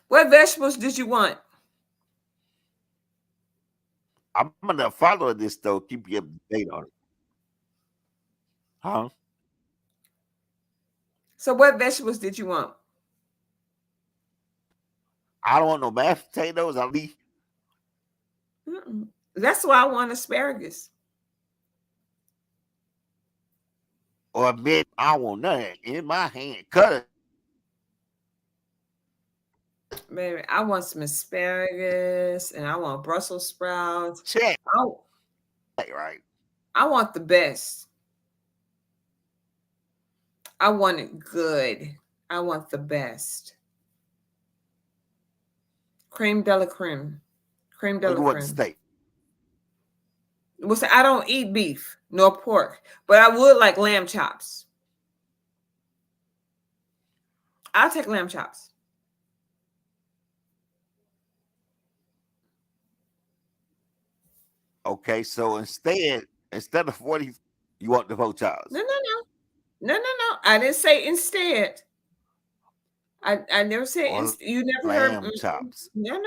Speaker 2: What vegetables did you want?
Speaker 1: I'm gonna follow this though. Keep you up to date on it. Huh?
Speaker 2: So what vegetables did you want?
Speaker 1: I don't want no mashed potatoes. I'll be
Speaker 2: Mm-mm. That's why I want asparagus.
Speaker 1: or admit I want nothing in my hand. Cut it.
Speaker 2: Baby, I want some asparagus and I want Brussels sprouts.
Speaker 1: Check.
Speaker 2: I,
Speaker 1: Right.
Speaker 2: I want the best. I want it good. I want the best. Creme de la creme. Creme de
Speaker 1: You
Speaker 2: la
Speaker 1: want the
Speaker 2: creme.
Speaker 1: steak.
Speaker 2: Well, see, I don't eat beef nor pork, but I would like lamb chops. I'll take lamb chops.
Speaker 1: Okay, so instead of 40, you want the whole chops.
Speaker 2: No. I didn't say instead. I never said
Speaker 1: Or
Speaker 2: you never heard.
Speaker 1: lamb chops.
Speaker 2: No.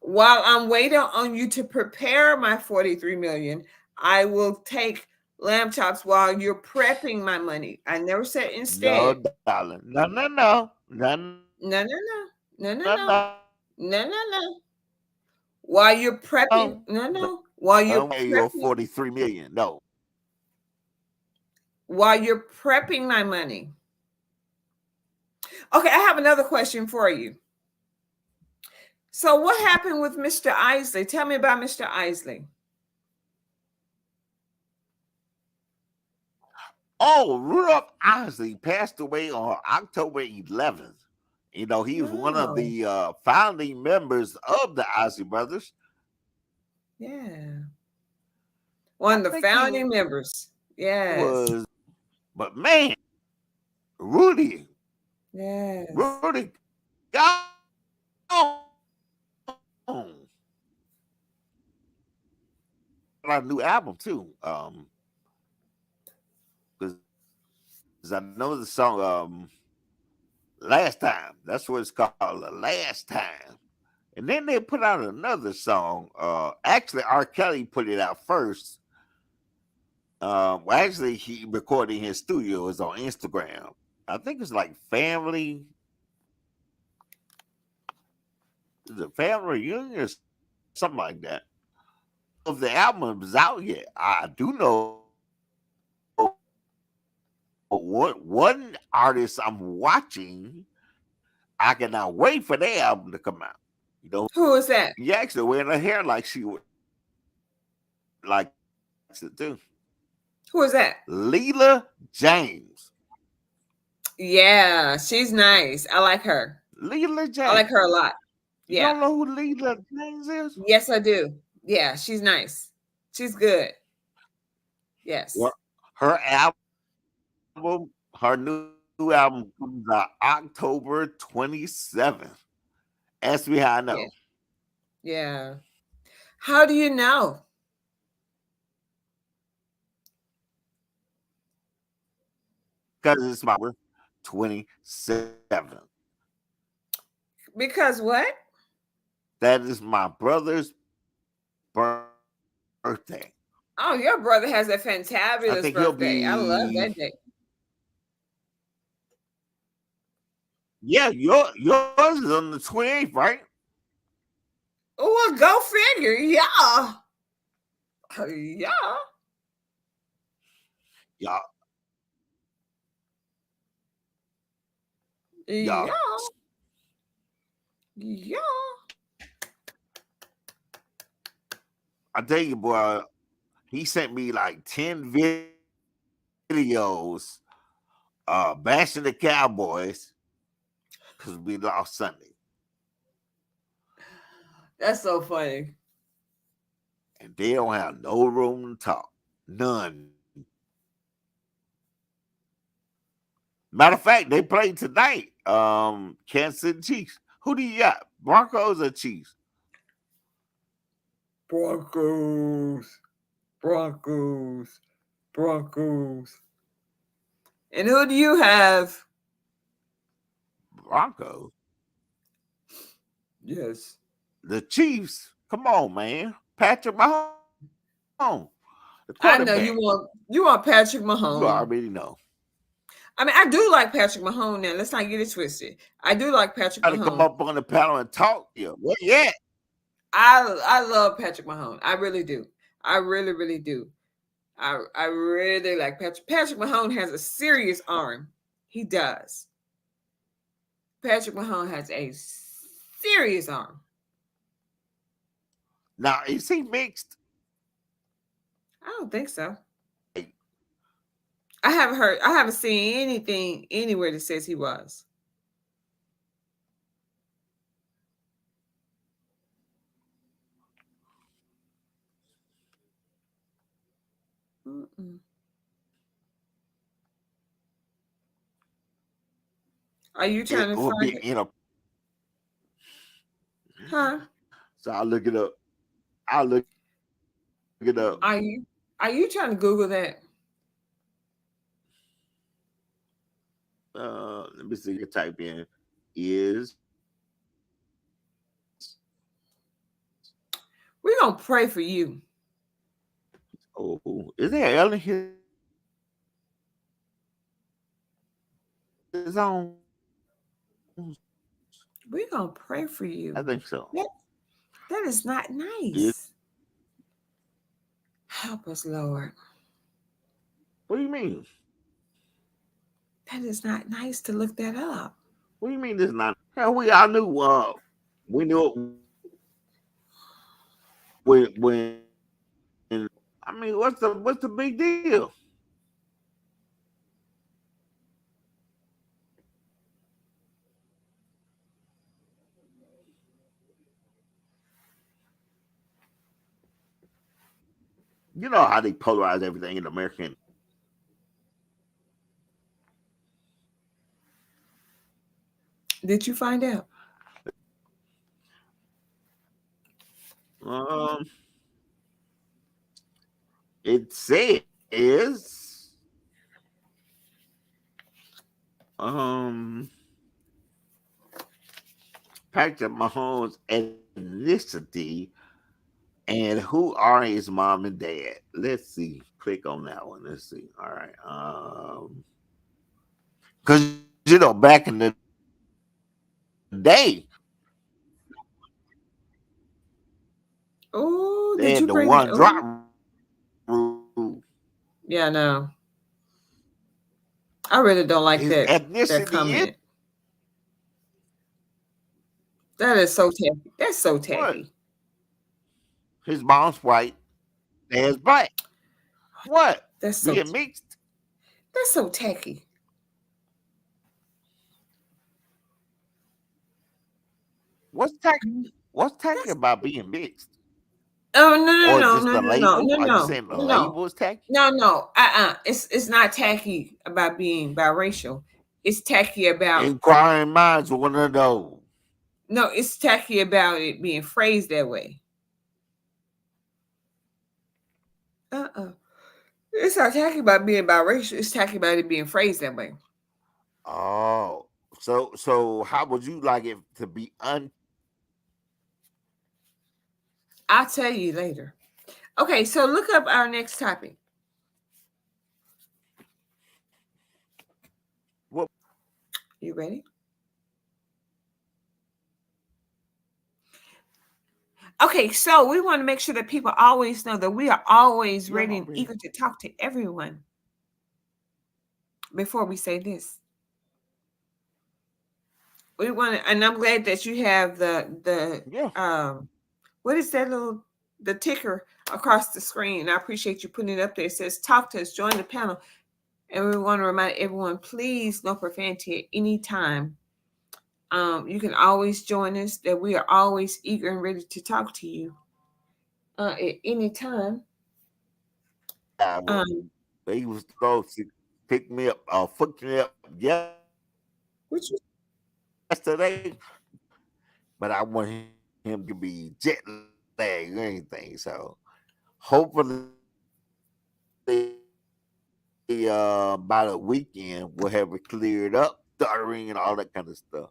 Speaker 2: While I'm waiting on you to prepare my 43 million, I will take lamb chops while you're prepping my money. I never said
Speaker 1: No,
Speaker 2: instead.
Speaker 1: darling. No.
Speaker 2: No. No. While you're prepping, no. While you're
Speaker 1: Your
Speaker 2: prepping,
Speaker 1: 43 million. No.
Speaker 2: while you're prepping my money. Okay, I have another question for you. So, what happened with Mr. Isley? Tell me about Mr. Isley.
Speaker 1: Oh, Rudolph Isley passed away on October 11th. You know, he was one of
Speaker 2: Oh,
Speaker 1: the founding members of the Isley Brothers.
Speaker 2: yeah. One
Speaker 1: I
Speaker 2: of the
Speaker 1: think he
Speaker 2: founding members. Yes.
Speaker 1: was, but man, Rudy
Speaker 2: Yes.
Speaker 1: got on. A new album too. Because I know the song Last Time. That's what it's called, The Last Time. And then they put out another song. Actually, R. Kelly put it out first. Well, actually, he recorded in his studio. It was on Instagram. I think it's like Family. Is it Family Reunion or something like that? If the album is out yet, I do know one artist I'm watching. I cannot wait for their album to come out. You know,
Speaker 2: Who is that?
Speaker 1: he actually wearing her hair like she would like to do.
Speaker 2: Who is that?
Speaker 1: Leela James.
Speaker 2: Yeah, she's nice. I like her.
Speaker 1: Leela James.
Speaker 2: I like her a lot.
Speaker 1: You
Speaker 2: Yeah.
Speaker 1: don't know who Leela James is?
Speaker 2: Yes, I do. Yeah, she's nice. She's good. Yes.
Speaker 1: Well, her album, her new album comes out October 27th. Ask me how I know.
Speaker 2: Yeah. How do you know?
Speaker 1: Because it's my 27th.
Speaker 2: Because what?
Speaker 1: That is my brother's birthday.
Speaker 2: Oh, your brother has a fantabulous
Speaker 1: think he'll
Speaker 2: birthday. I love that day.
Speaker 1: Yeah, yours is on the 28th, right?
Speaker 2: Oh, well, go figure. Yeah. Yeah.
Speaker 1: Yeah.
Speaker 2: Yeah. Yeah.
Speaker 1: I tell you, boy, he sent me like 10 videos bashing the Cowboys. because we lost Sunday.
Speaker 2: That's so funny.
Speaker 1: And they don't have no room to talk. None. Matter of fact, they play tonight. Kansas City Chiefs. Who do you got? Broncos or Chiefs?
Speaker 2: Broncos. Broncos. Broncos. And who do you have?
Speaker 1: Broncos.
Speaker 2: Yes.
Speaker 1: The Chiefs. Come on, man. Patrick Mahomes. The
Speaker 2: I know
Speaker 1: quarterback.
Speaker 2: you want Patrick
Speaker 1: You
Speaker 2: Mahomes.
Speaker 1: already know.
Speaker 2: I mean, I do like Patrick Mahomes now. Let's not get it twisted. I do like Patrick
Speaker 1: Got to come
Speaker 2: Mahomes.
Speaker 1: up on the panel and talk to you. Where you at?
Speaker 2: I love Patrick Mahomes. I really do. I really, really do. I really like Patrick. Patrick Mahomes has a serious arm. He does. Patrick Mahomes has a serious arm.
Speaker 1: Now, is he mixed?
Speaker 2: I don't think so. I haven't seen anything anywhere that says he was. Mm-mm. Are you trying
Speaker 1: It
Speaker 2: to
Speaker 1: would
Speaker 2: find
Speaker 1: be,
Speaker 2: it? Huh?
Speaker 1: So I'll look it up. I'll look it up.
Speaker 2: Are you trying to Google that?
Speaker 1: Let me see. You type in is.
Speaker 2: We're gonna pray for you.
Speaker 1: Oh, is there Ellen here? Is on?
Speaker 2: We're gonna pray for you.
Speaker 1: I think so.
Speaker 2: That is not nice. Help us, Lord.
Speaker 1: What do you mean?
Speaker 2: That is not nice to look that up.
Speaker 1: What do you mean this not? Hell, we all knew. We knew when. I mean, what's the big deal? You know how they polarize everything in American.
Speaker 2: Did you find out?
Speaker 1: It says Patrick Mahomes' ethnicity and who are his mom and dad. Let's see. Click on that one. Let's see. All right. Because back in the day,
Speaker 2: Oh,
Speaker 1: they
Speaker 2: did
Speaker 1: had
Speaker 2: you
Speaker 1: the
Speaker 2: bring
Speaker 1: one
Speaker 2: it?
Speaker 1: drop rule.
Speaker 2: Yeah, no. I really don't like
Speaker 1: His
Speaker 2: that
Speaker 1: ethnicity
Speaker 2: comment.
Speaker 1: is
Speaker 2: That is so tacky. That's so tacky.
Speaker 1: what? His mom's white, dad's black. What?
Speaker 2: That's so
Speaker 1: Being mixed?
Speaker 2: That's so tacky.
Speaker 1: What's tacky? What's tacky about being mixed?
Speaker 2: Oh
Speaker 1: Or
Speaker 2: no
Speaker 1: just the label? Are you saying the label is tacky?
Speaker 2: no. It's not tacky about being biracial. It's tacky about
Speaker 1: Inquiring minds want to know.
Speaker 2: no. It's tacky about it being phrased that way. It's not tacky about being biracial. It's tacky about it being phrased that way.
Speaker 1: Oh, so how would you like it to be
Speaker 2: I'll tell you later. Okay, so look up our next topic.
Speaker 1: What?
Speaker 2: You ready? Okay, so we want to make sure that people always know that we are always ready and eager to talk to everyone. Before we say this, we want to, and I'm glad that you have what is that the ticker across the screen. I appreciate you putting it up there. It says talk to us, join the panel. And we want to remind everyone, please no profanity at any time. You can always join us. That we are always eager and ready to talk to you at any time.
Speaker 1: Yeah, but
Speaker 2: Um,
Speaker 1: he was supposed to pick me up, fuck me up
Speaker 2: which is
Speaker 1: yesterday, but I want him to be jet lag or anything. So hopefully, by the weekend, we'll have it cleared up, stuttering and all that kind of stuff.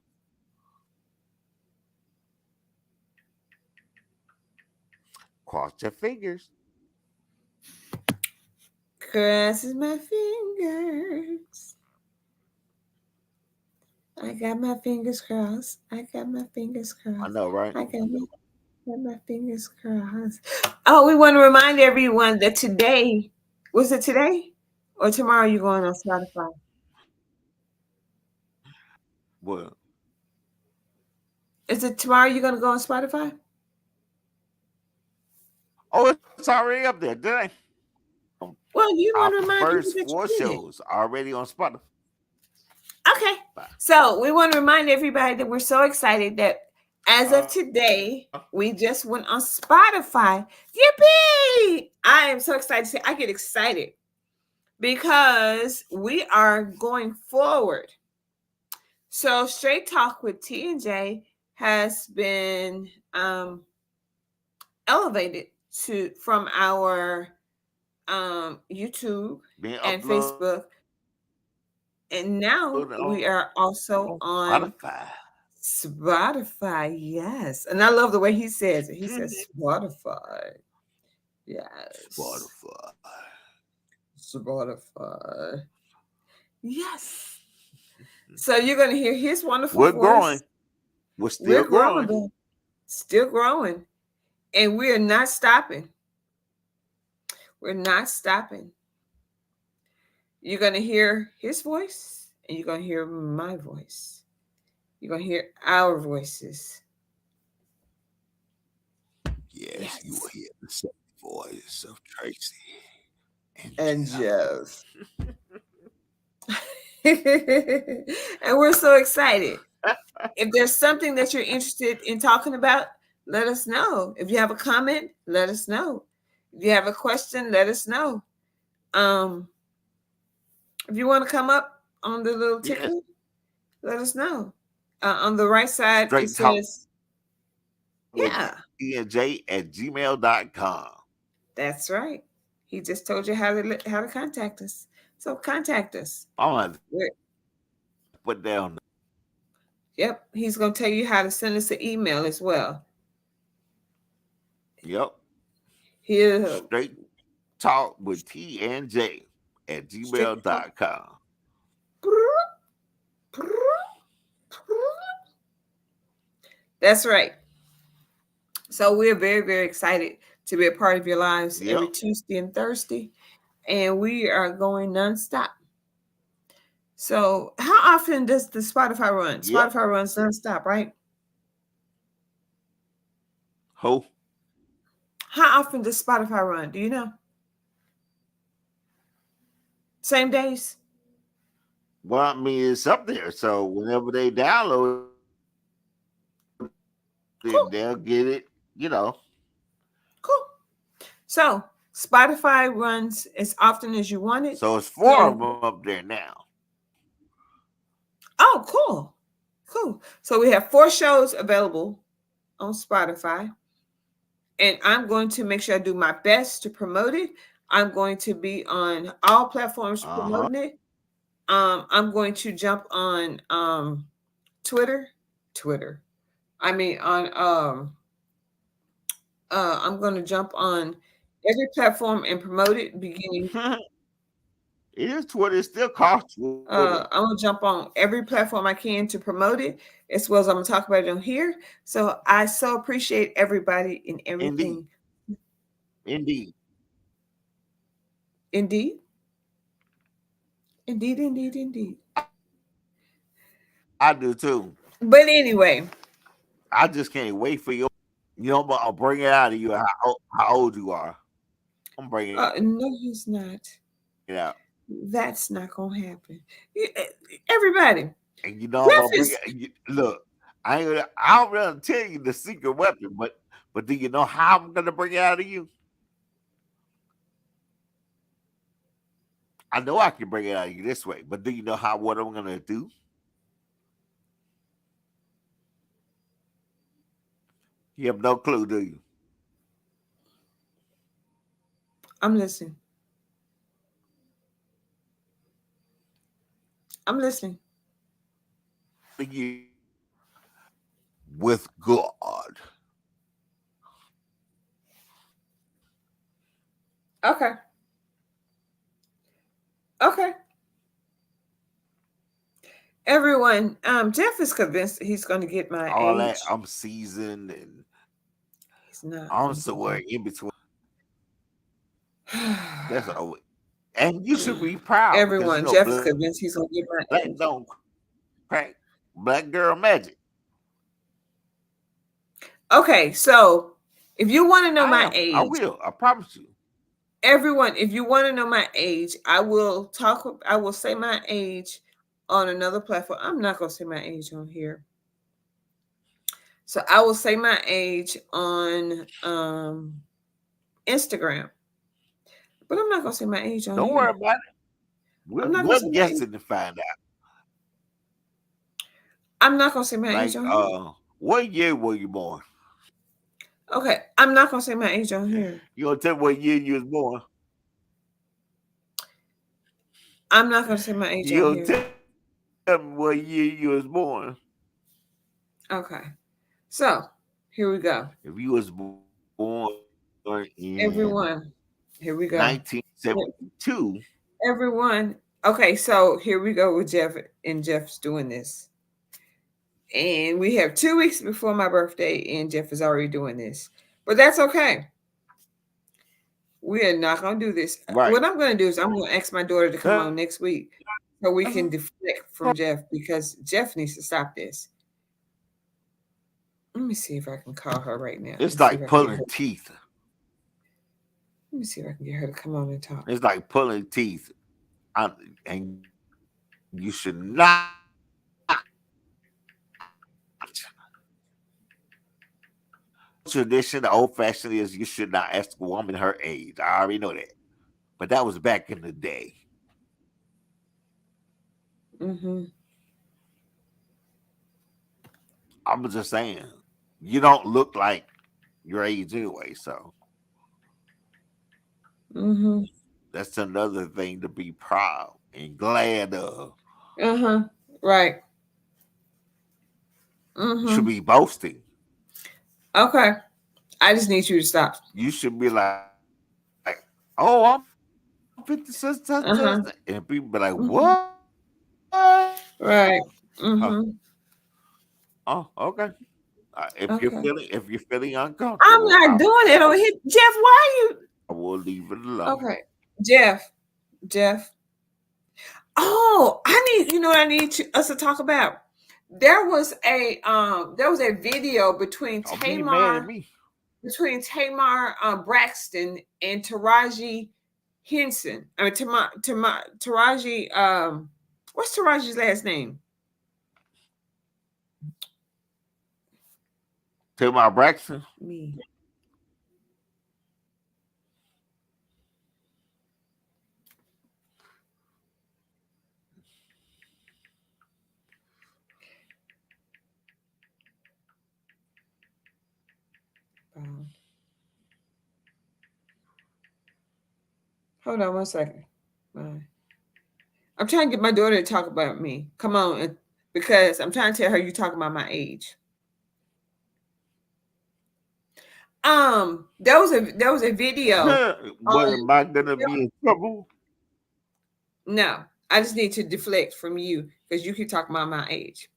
Speaker 1: Cross your fingers.
Speaker 2: crosses my fingers. I got my fingers crossed. I got my fingers
Speaker 1: I
Speaker 2: crossed.
Speaker 1: know, right?
Speaker 2: I got my fingers crossed. Oh, we want to remind everyone that today, was it today or tomorrow? You going on Spotify?
Speaker 1: Well,
Speaker 2: Is it tomorrow? You're going to go on Spotify?
Speaker 1: oh, it's already up there, did I?
Speaker 2: Well, you
Speaker 1: Our
Speaker 2: want to remind people
Speaker 1: first
Speaker 2: that you
Speaker 1: four
Speaker 2: did it.
Speaker 1: shows already on Spotify.
Speaker 2: Okay. So we want to remind everybody that we're so excited that as of today, we just went on Spotify. Yippee! I am so excited to say I get excited because we are going forward. So Straight Talk with T and J has been elevated to from our YouTube
Speaker 1: being
Speaker 2: and
Speaker 1: uploaded
Speaker 2: Facebook, and now
Speaker 1: on
Speaker 2: we are also on
Speaker 1: Spotify.
Speaker 2: Spotify. Yes, and I love the way he says it. He says Spotify. Yes,
Speaker 1: Spotify.
Speaker 2: Spotify. Yes. So you're gonna hear his wonderful
Speaker 1: We're
Speaker 2: voice.
Speaker 1: growing. We're still
Speaker 2: We're
Speaker 1: growing.
Speaker 2: growing, still growing, and we are not stopping. We're not stopping. You're going to hear his voice and you're going to hear my voice. You're going to hear our voices.
Speaker 1: Yes, you will hear the same voice of Tracy
Speaker 2: And Jeff. And we're so excited. If there's something that you're interested in talking about, let us know. If you have a comment, let us know. If you have a question, let us know. If you want to come up on the little ticker, let us know. On the right side,
Speaker 1: Straight
Speaker 2: it says,
Speaker 1: yeah. TNJ@gmail.com.
Speaker 2: That's right. He just told you how to contact us. So contact us.
Speaker 1: I'm gonna put down.
Speaker 2: Yep. He's gonna tell you how to send us an email as well.
Speaker 1: Yep.
Speaker 2: He'll
Speaker 1: Straight Talk with TNJ@gmail.com.
Speaker 2: That's right. So we're very, very excited to be a part of your lives every Tuesday and Thursday. And we are going nonstop. So how often does the Spotify run? Spotify runs nonstop, right?
Speaker 1: Who?
Speaker 2: How often does Spotify run? Do you know? Same days?
Speaker 1: Well, I mean, it's up there. So whenever they download it, they'll get it,
Speaker 2: Cool. So Spotify runs as often as you want it.
Speaker 1: So it's 4 of them up there now.
Speaker 2: Oh, cool. Cool. So we have 4 shows available on Spotify. And I'm going to make sure I do my best to promote it. I'm going to be on all platforms promoting it. I'm going to jump on Twitter. I mean on I'm going to jump on every platform and promote it beginning.
Speaker 1: It is Twitter. It still costs Twitter.
Speaker 2: I'm gonna jump on every platform I can to promote it, as well as I'm gonna talk about it on here. So I so appreciate everybody and everything.
Speaker 1: Indeed. I do too.
Speaker 2: But anyway,
Speaker 1: I just can't wait for you. I'll bring it out of you how old you are. I'm bringing it.
Speaker 2: No, he's not.
Speaker 1: Yeah.
Speaker 2: That's not gonna happen. Everybody.
Speaker 1: And I'm gonna bring it. Look, I don't really tell you the secret weapon, but do you know how I'm gonna bring it out of you? I know I can bring it out of you this way, but do you know how what I'm gonna do? You have no clue, do you?
Speaker 2: I'm listening. I'm listening.
Speaker 1: You with God.
Speaker 2: Okay. Okay. Everyone, Jeff is convinced that he's going to get my
Speaker 1: All that
Speaker 2: age.
Speaker 1: I'm seasoned and
Speaker 2: He's not
Speaker 1: I'm
Speaker 2: going to get
Speaker 1: somewhere
Speaker 2: my
Speaker 1: in between. That's all. And you should be proud because you
Speaker 2: Everyone,
Speaker 1: know
Speaker 2: Jeff is convinced he's going to get my
Speaker 1: black
Speaker 2: age.
Speaker 1: don't crack. Black girl magic.
Speaker 2: Okay, so if you want to know
Speaker 1: I
Speaker 2: my
Speaker 1: am. I
Speaker 2: age,
Speaker 1: will. I promise you.
Speaker 2: everyone, if you want to know my age, I will say my age on another platform. I'm not going to say my age on here. So I will say my age on Instagram. But I'm not going to say my age on
Speaker 1: Don't worry
Speaker 2: here.
Speaker 1: about it.
Speaker 2: I'm not going to say
Speaker 1: We're
Speaker 2: my age.
Speaker 1: guessing to find out.
Speaker 2: I'm not going to say my age
Speaker 1: Like,
Speaker 2: on here.
Speaker 1: what year were you born?
Speaker 2: Okay, I'm not going to say my age on here.
Speaker 1: You gonna tell me what year you was born?
Speaker 2: I'm not going to say my age
Speaker 1: You
Speaker 2: on
Speaker 1: gonna
Speaker 2: here.
Speaker 1: tell me what year you was born?
Speaker 2: Okay. So, here we go.
Speaker 1: If you was born in
Speaker 2: Everyone, here we go.
Speaker 1: 1972.
Speaker 2: Everyone. Okay, so here we go with Jeff, and Jeff's doing this. And we have 2 weeks before my birthday, and Jeff is already doing this. But that's okay. We are not going to do this.
Speaker 1: Right.
Speaker 2: What I'm going to do is I'm going to ask my daughter to come on next week so we can deflect from Jeff, because Jeff needs to stop this. Let me see if I can call her right now.
Speaker 1: It's like pulling teeth.
Speaker 2: Let me see if I can get her to come on and talk.
Speaker 1: It's like pulling teeth. And you should not. Tradition, the old fashioned is you should not ask a woman her age. I already know that. But that was back in the day.
Speaker 2: Mm-hmm.
Speaker 1: I'm just saying, you don't look like your age anyway, so that's another thing to be proud and glad of.
Speaker 2: Right.
Speaker 1: You should be boasting.
Speaker 2: Okay. I just need you to stop.
Speaker 1: You should be like oh, I'm 56, and people be like, what?
Speaker 2: Right.
Speaker 1: Oh, okay. If you're feeling uncomfortable,
Speaker 2: I'm not doing it over here. Jeff, why are you?
Speaker 1: I will leave it alone.
Speaker 2: Okay. Jeff. Oh, you know what I need us to talk about? There was a video between Tamar Braxton and Taraji Henson. I mean Taraji, what's Taraji's last name?
Speaker 1: Tamar Braxton?
Speaker 2: Me. Hold on 1 second. I'm trying to get my daughter to talk about me. Come on, because I'm trying to tell her you talking about my age. There was a video.
Speaker 1: Am I gonna be in trouble?
Speaker 2: No, I just need to deflect from you because you keep talking about my age.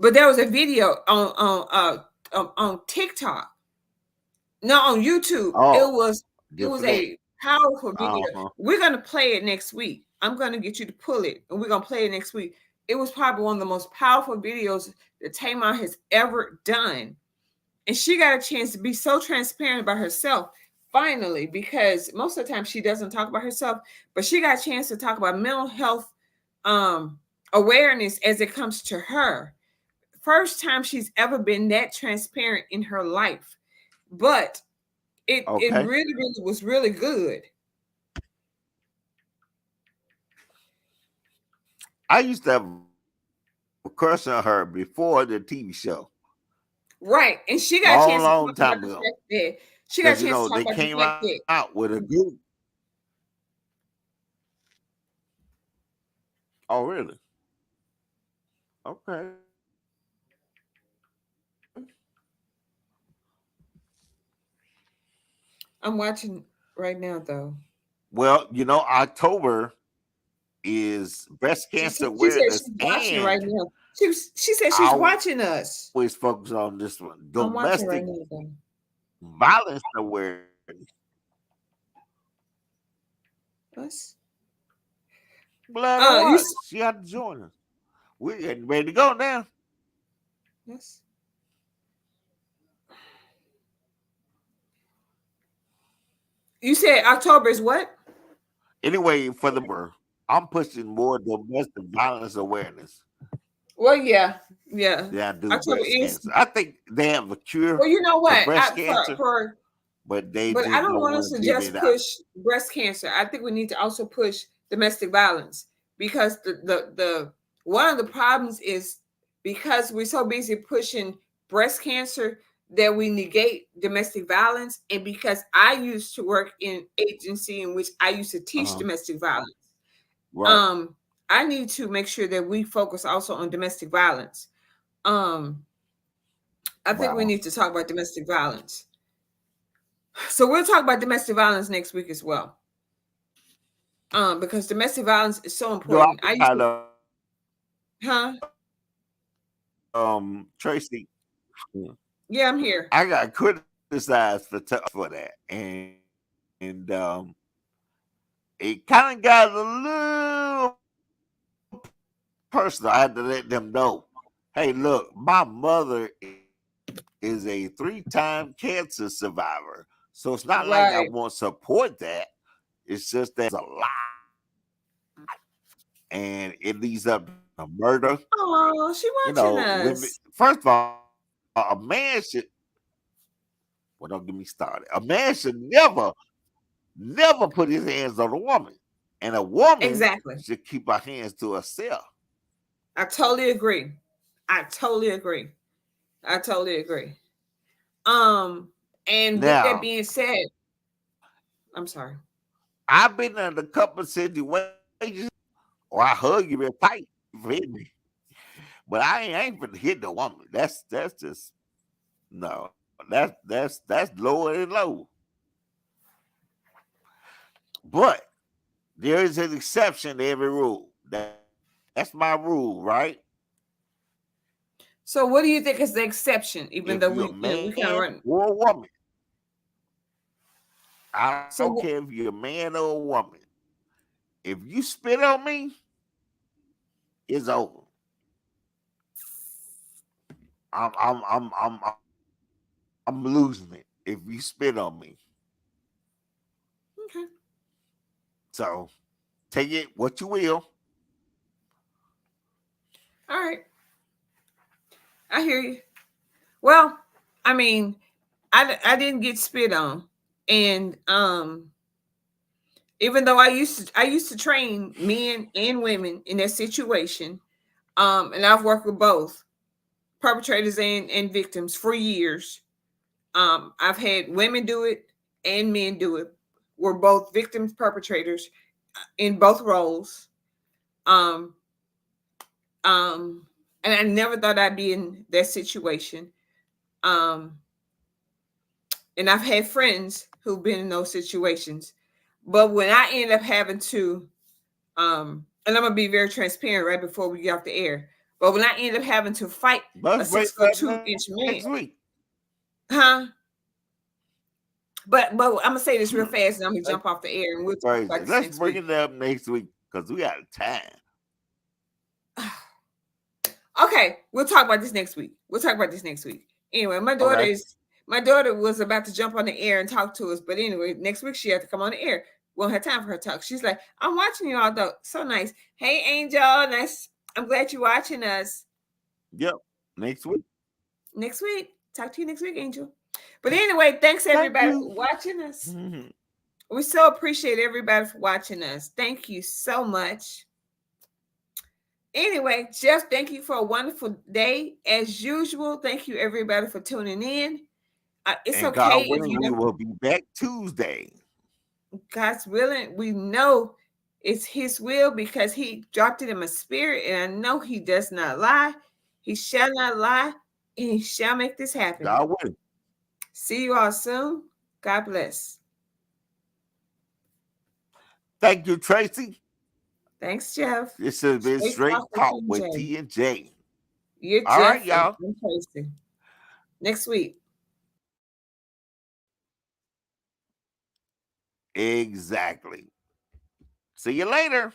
Speaker 2: But there was a video on TikTok. No, on YouTube.
Speaker 1: Oh,
Speaker 2: it was a powerful video. We're gonna play it next week. I'm gonna get you to pull it, and we're gonna play it next week. It was probably one of the most powerful videos that Tamar has ever done. And she got a chance to be so transparent about herself, finally, because most of the time she doesn't talk about herself, but she got a chance to talk about mental health awareness as it comes to her. first time she's ever been that transparent in her life. But it
Speaker 1: Okay.
Speaker 2: really, really was really good.
Speaker 1: I used to have a crush on her before the TV show,
Speaker 2: Right. And she got a
Speaker 1: long,
Speaker 2: chance to
Speaker 1: long
Speaker 2: talk about
Speaker 1: time
Speaker 2: the
Speaker 1: ago.
Speaker 2: fact that she got a
Speaker 1: Because
Speaker 2: chance to talk
Speaker 1: they
Speaker 2: about the
Speaker 1: came
Speaker 2: fact that
Speaker 1: out with a group. Oh, really? Okay.
Speaker 2: I'm watching right now though.
Speaker 1: Well, October is Breast Cancer
Speaker 2: She said
Speaker 1: Awareness,
Speaker 2: she's watching right
Speaker 1: and
Speaker 2: now. She said
Speaker 1: I
Speaker 2: she's
Speaker 1: always
Speaker 2: watching us.
Speaker 1: focus on this one:
Speaker 2: I'm watching right
Speaker 1: domestic
Speaker 2: now though.
Speaker 1: violence awareness.
Speaker 2: Us.
Speaker 1: Glad to
Speaker 2: You
Speaker 1: watch. She had to join us. We're getting ready to go now.
Speaker 2: yes. You said October is what?
Speaker 1: Anyway, for I'm pushing more domestic violence awareness
Speaker 2: Well, yeah.
Speaker 1: than I do
Speaker 2: October
Speaker 1: breast
Speaker 2: is.
Speaker 1: cancer. I think they have a cure
Speaker 2: Well, you know
Speaker 1: for
Speaker 2: what?
Speaker 1: breast cancer, but they
Speaker 2: But I
Speaker 1: just
Speaker 2: don't
Speaker 1: don't
Speaker 2: want us
Speaker 1: want
Speaker 2: to
Speaker 1: to give it
Speaker 2: just
Speaker 1: out.
Speaker 2: push breast cancer. I think we need to also push domestic violence because the one of the problems is because we're so busy pushing breast cancer that we negate domestic violence. And because I used to work in agency in which I used to teach
Speaker 1: Uh-huh.
Speaker 2: domestic violence,
Speaker 1: Right.
Speaker 2: um, I need to make sure that we focus also on domestic violence. Um, I think we
Speaker 1: Wow.
Speaker 2: need to talk about domestic violence. So we'll talk about domestic violence next week as well. Because domestic violence is so
Speaker 1: No, I
Speaker 2: important.
Speaker 1: was
Speaker 2: I used
Speaker 1: kind
Speaker 2: to,
Speaker 1: of
Speaker 2: huh?
Speaker 1: Tracy.
Speaker 2: Yeah, I'm here.
Speaker 1: I got criticized for that, and it kind of got a little personal. I had to let them know, hey, look, my mother is a 3-time cancer survivor, so it's not like I
Speaker 2: Right.
Speaker 1: won't support that. It's just that it's a lot, and it leads up to murder.
Speaker 2: Oh, she watching
Speaker 1: Women.
Speaker 2: us.
Speaker 1: First of all, a man should. Well, don't get me started. A man should never put his hands on a woman, and a woman
Speaker 2: Exactly.
Speaker 1: should keep her hands to herself.
Speaker 2: I totally agree. I totally agree. I totally agree. And with that
Speaker 1: Now,
Speaker 2: being said, I'm sorry.
Speaker 1: I've been in a couple of situations, or I hug you real tight, you hit me, but I ain't finna hit the woman. That's just no. That's lower and low. But there is an exception to every rule. That's my rule, right?
Speaker 2: So what do you think is the exception, even
Speaker 1: If
Speaker 2: though
Speaker 1: you're a
Speaker 2: we kind of
Speaker 1: man
Speaker 2: run?
Speaker 1: or a woman, I don't
Speaker 2: So
Speaker 1: care if you're a man or a woman. If you spit on me, it's over. I'm losing it if you spit on me.
Speaker 2: okay.
Speaker 1: So take it what you will.
Speaker 2: All right. I hear you. Well, I mean, I didn't get spit on, and even though I used to train men and women in that situation, and I've worked with both perpetrators and victims for years. I've had women do it and men do it. We're both victims, perpetrators in both roles. Um, and I never thought I'd be in that situation. Um, and I've had friends who've been in those situations. But when I end up having to, and I'm gonna be very transparent right before we get off the air. But when I end up having to fight a
Speaker 1: Let's
Speaker 2: six
Speaker 1: break
Speaker 2: foot
Speaker 1: that
Speaker 2: two inch man,
Speaker 1: next week.
Speaker 2: huh? But I'm gonna say this real fast, and I'm gonna
Speaker 1: That's
Speaker 2: jump off the air, and we'll talk
Speaker 1: crazy.
Speaker 2: about this
Speaker 1: Let's
Speaker 2: next
Speaker 1: bring
Speaker 2: week.
Speaker 1: it up next week because we got time.
Speaker 2: Okay, we'll talk about this next week. Anyway,
Speaker 1: Okay.
Speaker 2: my daughter was about to jump on the air and talk to us, but anyway, next week she had to come on the air. Won't have time for her talk. She's like, I'm watching you all though. So nice. Hey Angel, nice. I'm glad you're watching us.
Speaker 1: Yep. Next week.
Speaker 2: Next week. Talk to you next week, Angel. But anyway, thanks
Speaker 1: Thank
Speaker 2: everybody
Speaker 1: you.
Speaker 2: for watching us.
Speaker 1: Mhm.
Speaker 2: We so appreciate everybody for watching us. Thank you so much. Anyway, Jeff, thank you for a wonderful day. As usual, thank you everybody for tuning in. It's
Speaker 1: And
Speaker 2: okay
Speaker 1: God
Speaker 2: if
Speaker 1: willing,
Speaker 2: you
Speaker 1: we
Speaker 2: don't.
Speaker 1: will be back Tuesday.
Speaker 2: God's willing, we know it's His will because He dropped it in my spirit, and I know He does not lie. He shall not lie, and He shall make this happen.
Speaker 1: God willing.
Speaker 2: See you all soon. God bless.
Speaker 1: Thank you, Tracy.
Speaker 2: Thanks, Jeff.
Speaker 1: This has been Straight Talk with
Speaker 2: J.
Speaker 1: T and J.
Speaker 2: You're
Speaker 1: All right,
Speaker 2: Jeff and
Speaker 1: y'all.
Speaker 2: I'm Tracy. Next week.
Speaker 1: Exactly. See you later.